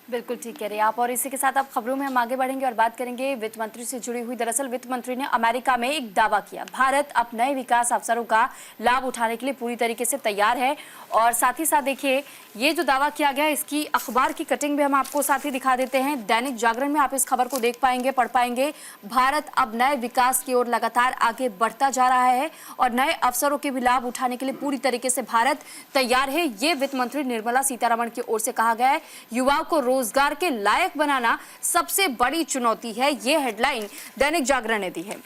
[SPEAKER 1] बिल्कुल ठीक कह रहे हैं आप। और इसी के साथ अब खबरों में हम आगे बढ़ेंगे और बात करेंगे वित्त मंत्री से जुड़ी हुई। दरअसल वित्त मंत्री ने अमेरिका में एक दावा किया, भारत अब नए विकास अवसरों का लाभ उठाने के लिए पूरी तरीके से तैयार है। और साथ ही साथ देखिए, ये जो दावा किया गया इसकी अखबार की कटिंग भी हम आपको साथ ही दिखा देते हैं। दैनिक जागरण में आप इस खबर को देख पाएंगे, पढ़ पाएंगे। भारत अब नए विकास की ओर लगातार आगे बढ़ता जा रहा है, और नए अवसरों के भी लाभ उठाने के लिए पूरी तरीके से भारत तैयार है। ये वित्त मंत्री निर्मला सीतारमण की ओर से कहा गया है। युवाओं को रोजगार के लायक बनाना सबसे बड़ी चुनौती है, ये हेडलाइन दैनिक जागरण ने दी है।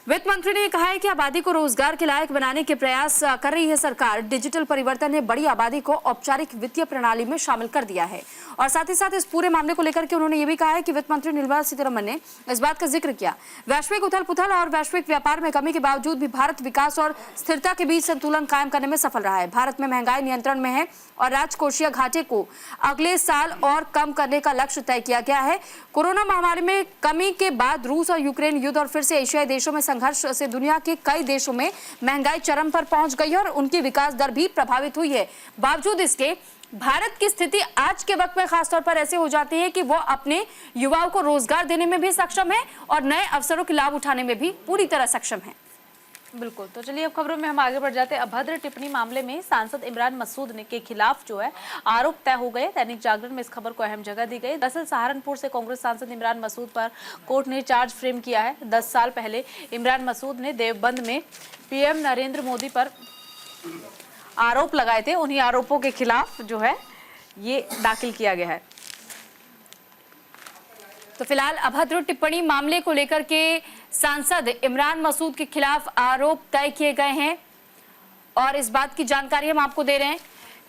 [SPEAKER 1] वित्त मंत्री ने कहा है कि आबादी को रोजगार के लायक बनाने के प्रयास कर रही है सरकार। डिजिटल परिवर्तन ने बड़ी आबादी को औपचारिक वित्तीय प्रणाली में शामिल कर दिया है, और साथ ही साथ इस पूरे मामले को लेकर के उन्होंने ये भी कहा है कि वित्त मंत्री निर्मला सीतारमण ने इस बात का जिक्र किया, वैश्विक उथल पुथल और वैश्विक व्यापार में कमी के बावजूद भी भारत विकास और स्थिरता के बीच संतुलन कायम करने में सफल रहा है। भारत में महंगाई नियंत्रण में है और राजकोषीय घाटे को अगले साल और कम करने का लक्ष्य तय किया गया है। कोरोना महामारी में कमी के बाद रूस और यूक्रेन युद्ध और फिर से एशियाई देशों में संघर्ष से दुनिया के कई देशों में महंगाई चरम पर पहुंच गई है और उनकी विकास दर भी प्रभावित हुई है। बावजूद इसके भारत की स्थिति आज के वक्त में खासतौर पर ऐसे हो जाती है कि वो अपने युवाओं को रोजगार देने में भी सक्षम है और नए अवसरों के लाभ उठाने में भी पूरी तरह सक्षम है।
[SPEAKER 2] बिल्कुल, तो चलिए अब खबरों में हम आगे बढ़ जाते हैं। अभद्र टिप्पणी मामले में सांसद इमरान मसूद के खिलाफ जो है आरोप तय हो गए। दैनिक जागरण में इस खबर को अहम जगह दी गई। दरअसल सहारनपुर से कांग्रेस सांसद इमरान मसूद पर कोर्ट ने चार्ज फ्रेम किया है। 10 साल पहले इमरान मसूद ने देवबंद में पीएम नरेंद्र मोदी पर आरोप लगाए थे। उन्हीं आरोपों के खिलाफ जो है ये दाखिल किया गया है।
[SPEAKER 1] तो फिलहाल अभद्र टिप्पणी मामले को लेकर के सांसद इमरान मसूद के खिलाफ आरोप तय किए गए हैं और इस बात की जानकारी हम आपको दे रहे हैं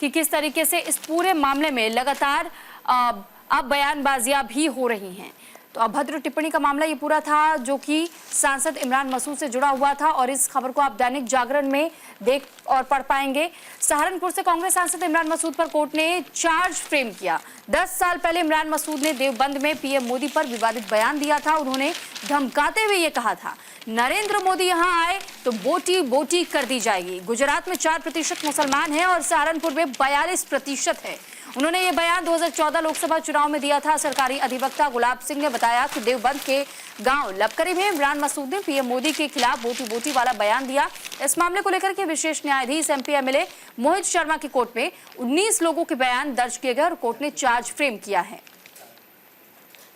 [SPEAKER 1] कि किस तरीके से इस पूरे मामले में लगातार अब बयानबाजियां भी हो रही हैं। तो अभद्र टिप्पणी का मामला ये पूरा था जो कि सांसद इमरान मसूद से जुड़ा हुआ था और इस खबर को आप दैनिक जागरण में देख और पढ़ पाएंगे। सहारनपुर से कांग्रेस सांसद इमरान मसूद पर कोर्ट ने चार्ज फ्रेम किया। 10 साल पहले इमरान मसूद ने देवबंद में पीएम मोदी पर विवादित बयान दिया था। उन्होंने धमकाते हुए ये कहा था, नरेंद्र मोदी यहाँ आए तो बोटी बोटी कर दी जाएगी। गुजरात में 4% मुसलमान हैं और सहारनपुर में 42% है। उन्होंने ये बयान 2014 लोकसभा चुनाव में दिया था। सरकारी अधिवक्ता गुलाब सिंह ने बताया कि देवबंद के गांव लबकरी में इमरान मसूद ने पीएम मोदी के खिलाफ बोटी बोटी वाला बयान दिया। इस मामले को लेकर के विशेष न्यायाधीश एमपी एमएलए मोहित शर्मा की कोर्ट में 19 लोगों के बयान दर्ज किए गए और कोर्ट ने चार्ज फ्रेम किया है।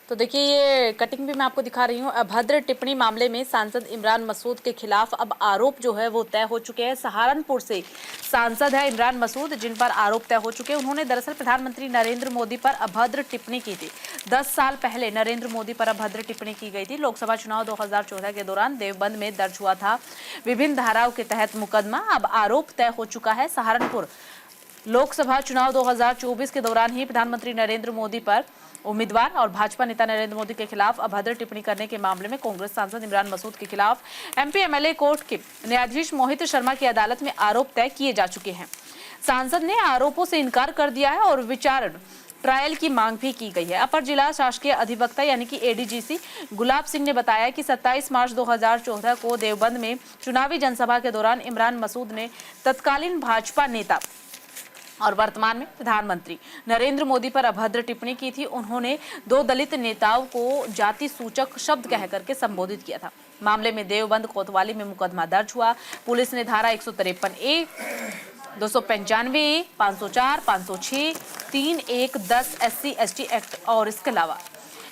[SPEAKER 2] तो देखिए ये कटिंग भी मैं आपको दिखा रही हूँ। अभद्र टिप्पणी मामले में सांसद इमरान मसूद के खिलाफ अब आरोप जो है वो तय हो चुके हैं। सहारनपुर से सांसद है इमरान मसूद जिन पर आरोप तय हो चुके हैं। उन्होंने दरअसल प्रधानमंत्री नरेंद्र मोदी पर अभद्र टिप्पणी की थी। 10 साल पहले नरेंद्र मोदी पर अभद्र टिप्पणी की गई थी। लोकसभा चुनाव 2014 के दौरान देवबंद में दर्ज हुआ था विभिन्न धाराओं के तहत मुकदमा। अब आरोप तय हो चुका है। सहारनपुर लोकसभा चुनाव 2024 के दौरान ही प्रधानमंत्री नरेंद्र मोदी पर उम्मीदवार और भाजपा नेता नरेंद्र मोदी के खिलाफ अभद्र टिप्पणी करने के मामले में कांग्रेस सांसद इमरान मसूद के खिलाफ एमपी एमएलए कोर्ट के न्यायाधीश मोहित शर्मा की अदालत में आरोप तय किए जा चुके हैं। सांसद ने आरोपों से इनकार कर दिया है और विचारण ट्रायल की मांग भी की गई है। अपर जिला शासकीय अधिवक्ता यानी कि एडीजीसी गुलाब सिंह ने बताया कि 27 मार्च 2014 को देवबंद में चुनावी जनसभा के दौरान इमरान मसूद ने तत्कालीन भाजपा नेता और वर्तमान में प्रधानमंत्री नरेंद्र मोदी पर अभद्र टिप्पणी की थी। उन्होंने 2 दलित नेताओं को जाति सूचक शब्द कह करके संबोधित किया था। मामले में देवबंद कोतवाली में मुकदमा दर्ज हुआ। पुलिस ने धारा 153A 295A 504 506 3110 SC/ST एक्ट और इसके अलावा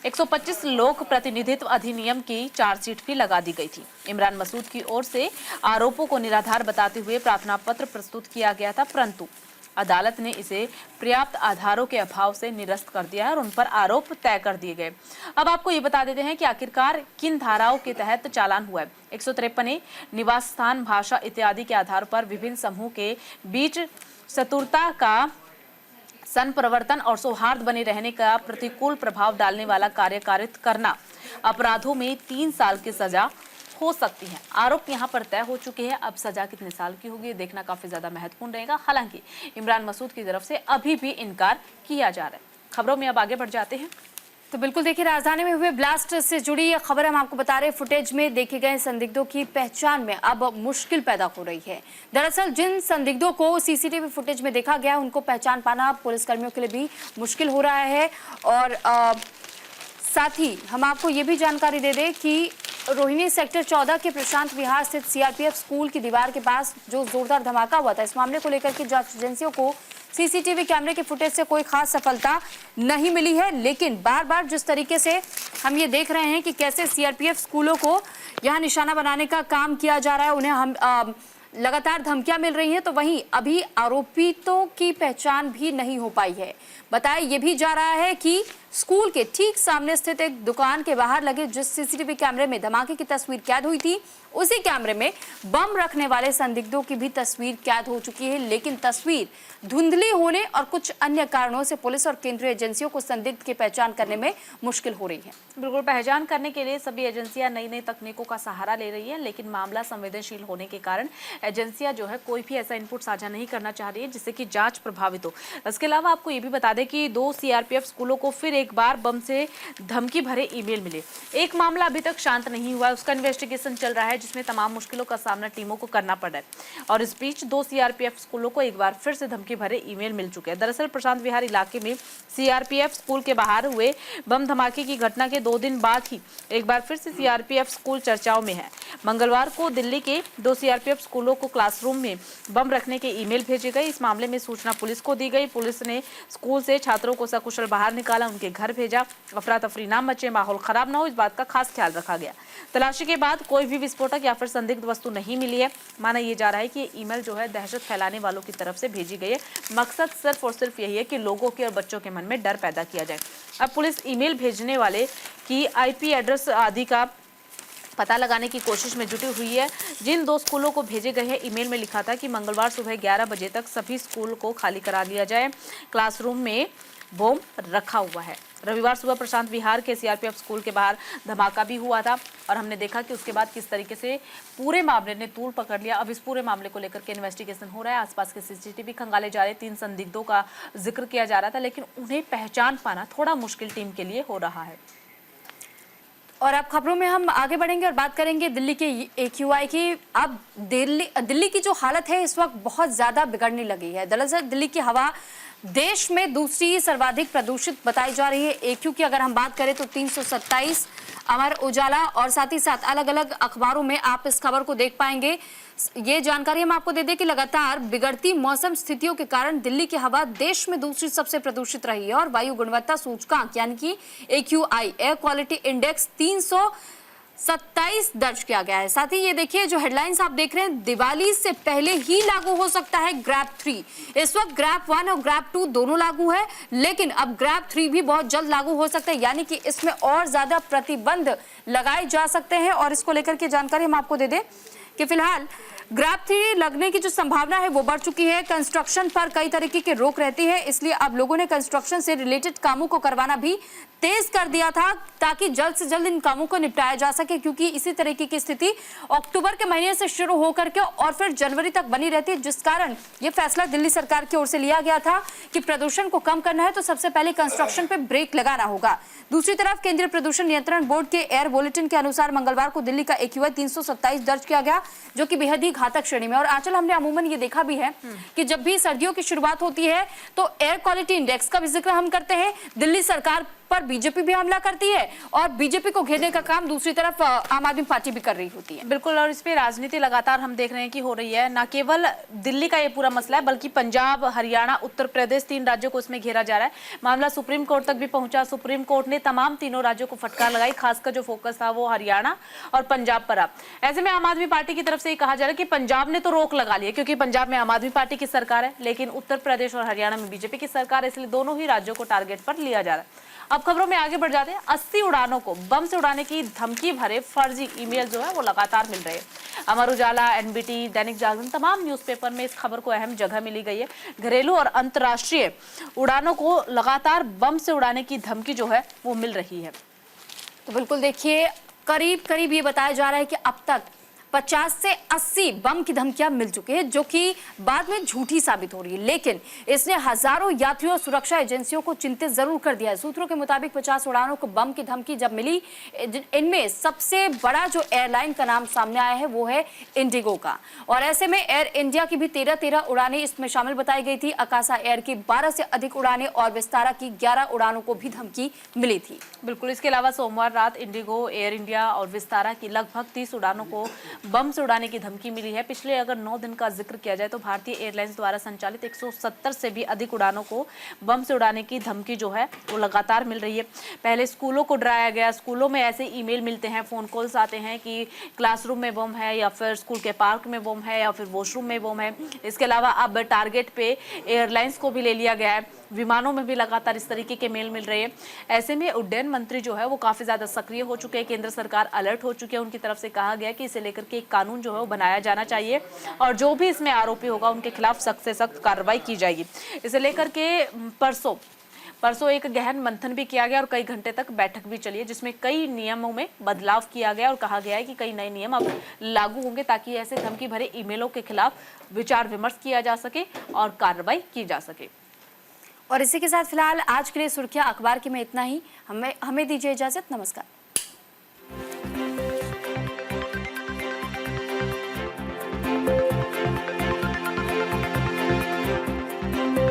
[SPEAKER 2] 125 लोक प्रतिनिधित्व अधिनियम की चार्जशीट भी लगा दी गई थी। इमरान मसूद की ओर से आरोपों को निराधार बताते हुए प्रार्थना पत्र प्रस्तुत किया गया था, परंतु अदालत ने इसे पर्याप्त आधारों के अभाव से निरस्त कर दिया है और उन पर आरोप तय कर दिए गए। अब आपको ये बता देते हैं कि आखिरकार किन धाराओं के तहत चालान हुआ है। 153A निवास स्थान, भाषा इत्यादि के आधार पर विभिन्न समूह के बीच शत्रुता का संप्रवर्तन और सौहार्द बने रहने का प्रतिकूल प्रभाव डालने वाला कार्य कारित करना अपराधों में 3 साल की सजा हो सकती है। आरोप यहां पर तय हो चुके हैं। अब सजा कितने साल की होगी देखना काफी ज्यादा महत्वपूर्ण रहेगा। हालांकि इमरान मसूद की तरफ से अभी भी इनकार किया जा रहा है। खबरों में अब आगे बढ़ जाते हैं।
[SPEAKER 1] तो बिल्कुल देखिए, राजधानी में हुए ब्लास्ट से जुड़ी ये खबर हम आपको बता रहे हैं। फुटेज में देखे गए संदिग्धों की पहचान में अब मुश्किल पैदा हो रही है। दरअसल जिन संदिग्धों को सीसीटीवी फुटेज में देखा गया उनको पहचान पाना पुलिसकर्मियों के लिए भी मुश्किल हो रहा है। और साथ ही हम आपको ये भी जानकारी दे दें कि रोहिणी सेक्टर 14 के प्रशांत विहार स्थित सीआरपीएफ स्कूल की दीवार के पास जो जोरदार धमाका हुआ था, इस मामले को लेकर के जांच एजेंसियों को सीसीटीवी कैमरे के फुटेज से कोई खास सफलता नहीं मिली है। लेकिन बार बार जिस तरीके से हम ये देख रहे हैं कि कैसे सीआरपीएफ स्कूलों को यहाँ निशाना बनाने का काम किया जा रहा है, उन्हें हम लगातार धमकियां मिल रही हैं, तो वहीं अभी आरोपितों की पहचान भी नहीं हो पाई है। बताया ये भी जा रहा है कि स्कूल के ठीक सामने स्थित एक दुकान के बाहर लगे जिस सीसीटीवी कैमरे में धमाके की तस्वीर कैद हुई थी, उसी कैमरे में बम रखने वाले संदिग्धों की भी तस्वीर कैद हो चुकी है। लेकिन तस्वीर धुंधली होने और कुछ अन्य कारणों से पुलिस और केंद्रीय एजेंसियों को संदिग्ध की पहचान करने में मुश्किल हो रही है।
[SPEAKER 2] बिल्कुल, पहचान करने के लिए सभी एजेंसियां नई नई तकनीकों का सहारा ले रही हैं, लेकिन मामला संवेदनशील होने के कारण एजेंसियां जो है कोई भी ऐसा इनपुट साझा नहीं करना चाह रही है जिससे कि जांच प्रभावित हो। इसके अलावा आपको ये भी बता दें कि 2 सीआरपीएफ स्कूलों को फिर एक बार बम से धमकी भरे ईमेल मिले। एक मामला अभी तक शांत नहीं हुआ, उसका इन्वेस्टिगेशन चल रहा है जिसमें तमाम मुश्किलों का सामना टीमों को करना पड़ रहा है। और इस बीच 2 सीआरपीएफ स्कूलों को एक बार फिर से धमकी भरे ईमेल मिल चुके हैं। दरअसल प्रशांत विहार इलाके में सीआरपीएफ स्कूल के बाहर हुए बम धमाके की घटना के 2 दिन बाद ही एक बार फिर से सीआरपीएफ स्कूल चर्चाओं में है। मंगलवार को दिल्ली के 2 सीआरपीएफ स्कूलों को क्लासरूम में बम रखने के ईमेल भेजे गए। इस मामले में सूचना पुलिस को दी गई। पुलिस ने स्कूल से छात्रों को सकुशल बाहर निकाला, उनके घर भेजा। अफरा तफरी ना मचे, माहौल खराब ना हो, इस बात का खास ख्याल रखा गया। तलाशी के बाद कोई भी विस्फोटक या फिर संदिग्ध वस्तु नहीं मिली है। माना यह जा रहा है कि ये ईमेल जो है दहशत फैलाने वालों की तरफ से भेजी गई है। मकसद सिर्फ और सिर्फ यही है कि लोगों के और बच्चों के मन में डर पैदा किया जाए। अब पुलिस ईमेल भेजने वाले की आईपी एड्रेस आदि का पता लगाने की कोशिश में जुटी हुई है। जिन 2 स्कूलों को भेजे गए हैं, ईमेल में लिखा था कि मंगलवार सुबह 11 बजे तक सभी स्कूल को खाली करा लिया जाए, क्लासरूम में बम रखा हुआ है। रविवार सुबह प्रशांत विहार के सीआरपीएफ स्कूल के बाहर धमाका भी हुआ था और हमने देखा कि उसके बाद किस तरीके से पूरे मामले ने तूल पकड़ लिया। अब इस पूरे मामले को लेकर के इन्वेस्टिगेशन हो रहा है। आसपास के सीसीटीवी खंगाले जा रहे। 3 संदिग्धों का जिक्र किया जा रहा था, लेकिन उन्हें पहचान पाना थोड़ा मुश्किल टीम के लिए हो रहा है।
[SPEAKER 1] और अब खबरों में हम आगे बढ़ेंगे और बात करेंगे दिल्ली के AQI की। अब दिल्ली की जो हालत है इस वक्त बहुत ज्यादा बिगड़ने लगी है। दरअसल दिल्ली की हवा देश में दूसरी सर्वाधिक प्रदूषित बताई जा रही है। AQ की अगर हम बात करें तो 327। अमर उजाला और साथ ही साथ अलग अलग अखबारों में आप इस खबर को देख पाएंगे। ये जानकारी हम आपको दे दें कि लगातार बिगड़ती मौसम स्थितियों के कारण दिल्ली की हवा देश में दूसरी सबसे प्रदूषित रही है और वायु गुणवत्ता सूचकांक यानी कि AQI एयर क्वालिटी इंडेक्स 327 दर्ज किया गया है। साथ ही ये देखिए जो हेडलाइंस आप देख रहे हैं, दिवाली से पहले ही लागू हो सकता है ग्रैब 3। इस वक्त ग्रैब 1 और ग्रैब 2 दोनों लागू है, लेकिन अब ग्रैब 3 भी बहुत जल्द लागू हो सकता है, यानी कि इसमें और ज्यादा प्रतिबंध लगाए जा सकते हैं। और इसको लेकर के जानकारी हम आपको दे दें कि फिलहाल ग्रैब 3 लगने की जो संभावना है वो बढ़ चुकी है। कंस्ट्रक्शन पर कई तरीके की रोक रहती है, इसलिए अब लोगों ने कंस्ट्रक्शन से रिलेटेड कामों को करवाना भी तेज कर दिया था ताकि जल्द से जल्द इन कामों को निपटाया जा सके, क्योंकि इसी तरीके की स्थिति अक्टूबर के महीने से शुरू होकर के और फिर जनवरी तक बनी रहती है, जिस कारण ये फैसला दिल्ली सरकार की ओर से लिया गया था कि प्रदूषण को कम करना है तो सबसे पहले कंस्ट्रक्शन पे ब्रेक लगाना होगा। दूसरी तरफ केंद्रीय प्रदूषण नियंत्रण बोर्ड के एयर बुलेटिन के अनुसार मंगलवार को दिल्ली का AQI 327 दर्ज किया गया, जो कि बेहद ही घातक श्रेणी में। और आंचल, हमने अमूमन ये देखा भी है कि जब भी सर्दियों की शुरुआत होती है तो एयर क्वालिटी इंडेक्स का भी जिक्र हम करते हैं। दिल्ली सरकार पर बीजेपी भी हमला करती है और बीजेपी को घेरने का काम दूसरी तरफ आम आदमी पार्टी भी कर रही होती है।
[SPEAKER 2] बिल्कुल, और इस पे राजनीति लगातार हम देख रहे हैं कि हो रही है। न केवल दिल्ली का ये पूरा मसला है, बल्कि पंजाब, हरियाणा, उत्तर प्रदेश, 3 राज्यों को इसमें घेरा जा रहा है। मामला सुप्रीम कोर्ट तक भी पहुंचा। सुप्रीम कोर्ट ने तमाम तीनों राज्यों को फटकार लगाई। खासकर जो फोकस था वो हरियाणा और पंजाब पर। अब ऐसे में आम आदमी पार्टी की तरफ से कहा जा रहा है कि पंजाब ने तो रोक लगा ली है क्योंकि पंजाब में आम आदमी पार्टी की सरकार है, लेकिन उत्तर प्रदेश और हरियाणा में बीजेपी की सरकार है, इसलिए दोनों ही राज्यों को टारगेट पर लिया जा रहा है। अब खबरों में आगे बढ़ जाते हैं। 80 उड़ानों को बम से उड़ाने की धमकी भरे फर्जी ईमेल जो है वो लगातार मिल रहे हैं। अमर उजाला, NBT, दैनिक जागरण, तमाम न्यूज़पेपर में इस खबर को अहम जगह मिली गई है। घरेलू और अंतर्राष्ट्रीय उड़ानों को लगातार बम से उड़ाने की धमकी जो है वो मिल रही है।
[SPEAKER 1] तो बिल्कुल देखिए, करीब करीब ये बताया जा रहा है कि अब तक 50 से 80 बम की धमकियां मिल चुकी है, जो कि बाद में झूठी साबित हो रही है, लेकिन इसने हजारों यात्रियों और सुरक्षा एजेंसियों को चिंतित जरूर कर दिया है। सूत्रों के मुताबिक 50 उड़ानों को बम की धमकी जब मिली, इनमें सबसे बड़ा जो एयरलाइन का नाम सामने आया है वो है इंडिगो का, और ऐसे में एयर इंडिया की भी 13 उड़ानें इसमें शामिल बताई गई थी। अकासा एयर की 12 से अधिक उड़ानें और विस्तारा की 11 उड़ानों को भी धमकी मिली थी।
[SPEAKER 2] बिल्कुल, इसके अलावा सोमवार रात इंडिगो, एयर इंडिया और विस्तारा की लगभग 30 उड़ानों को बम से उड़ाने की धमकी मिली है। पिछले अगर 9 दिन का जिक्र किया जाए तो भारतीय एयरलाइंस द्वारा संचालित 170 से भी अधिक उड़ानों को बम से उड़ाने की धमकी जो है वो लगातार मिल रही है। पहले स्कूलों को डराया गया, स्कूलों में ऐसे ईमेल मिलते हैं, फोन कॉल्स आते हैं कि क्लासरूम में बम है या फिर स्कूल के पार्क में बम है या फिर वॉशरूम में बम है। इसके अलावा अब टारगेट पे एयरलाइंस को भी ले लिया गया है, विमानों में भी लगातार इस तरीके के मेल मिल रहे हैं। ऐसे में उड्डयन मंत्री जो है वो काफी ज्यादा सक्रिय हो चुके हैं, केंद्र सरकार अलर्ट हो चुकी है। उनकी तरफ से कहा गया कि इसे लेकर के एक कानून जो है वो बनाया जाना चाहिए और जो भी इसमें आरोपी होगा उनके खिलाफ सख्त से सख्त कार्रवाई की जाएगी। इसे लेकर के परसों एक गहन मंथन भी किया गया और कई घंटे तक बैठक भी चली है, जिसमें कई नियमों में बदलाव किया गया और कहा गया है कि कई नए नियम अब लागू होंगे ताकि ऐसे धमकी भरे ईमेलों के खिलाफ विचार विमर्श किया जा सके और कार्रवाई की जा सके।
[SPEAKER 1] और इसी के साथ फिलहाल आज के लिए सुर्खियां अखबार की में इतना ही। हमें दीजिए इजाजत। नमस्कार।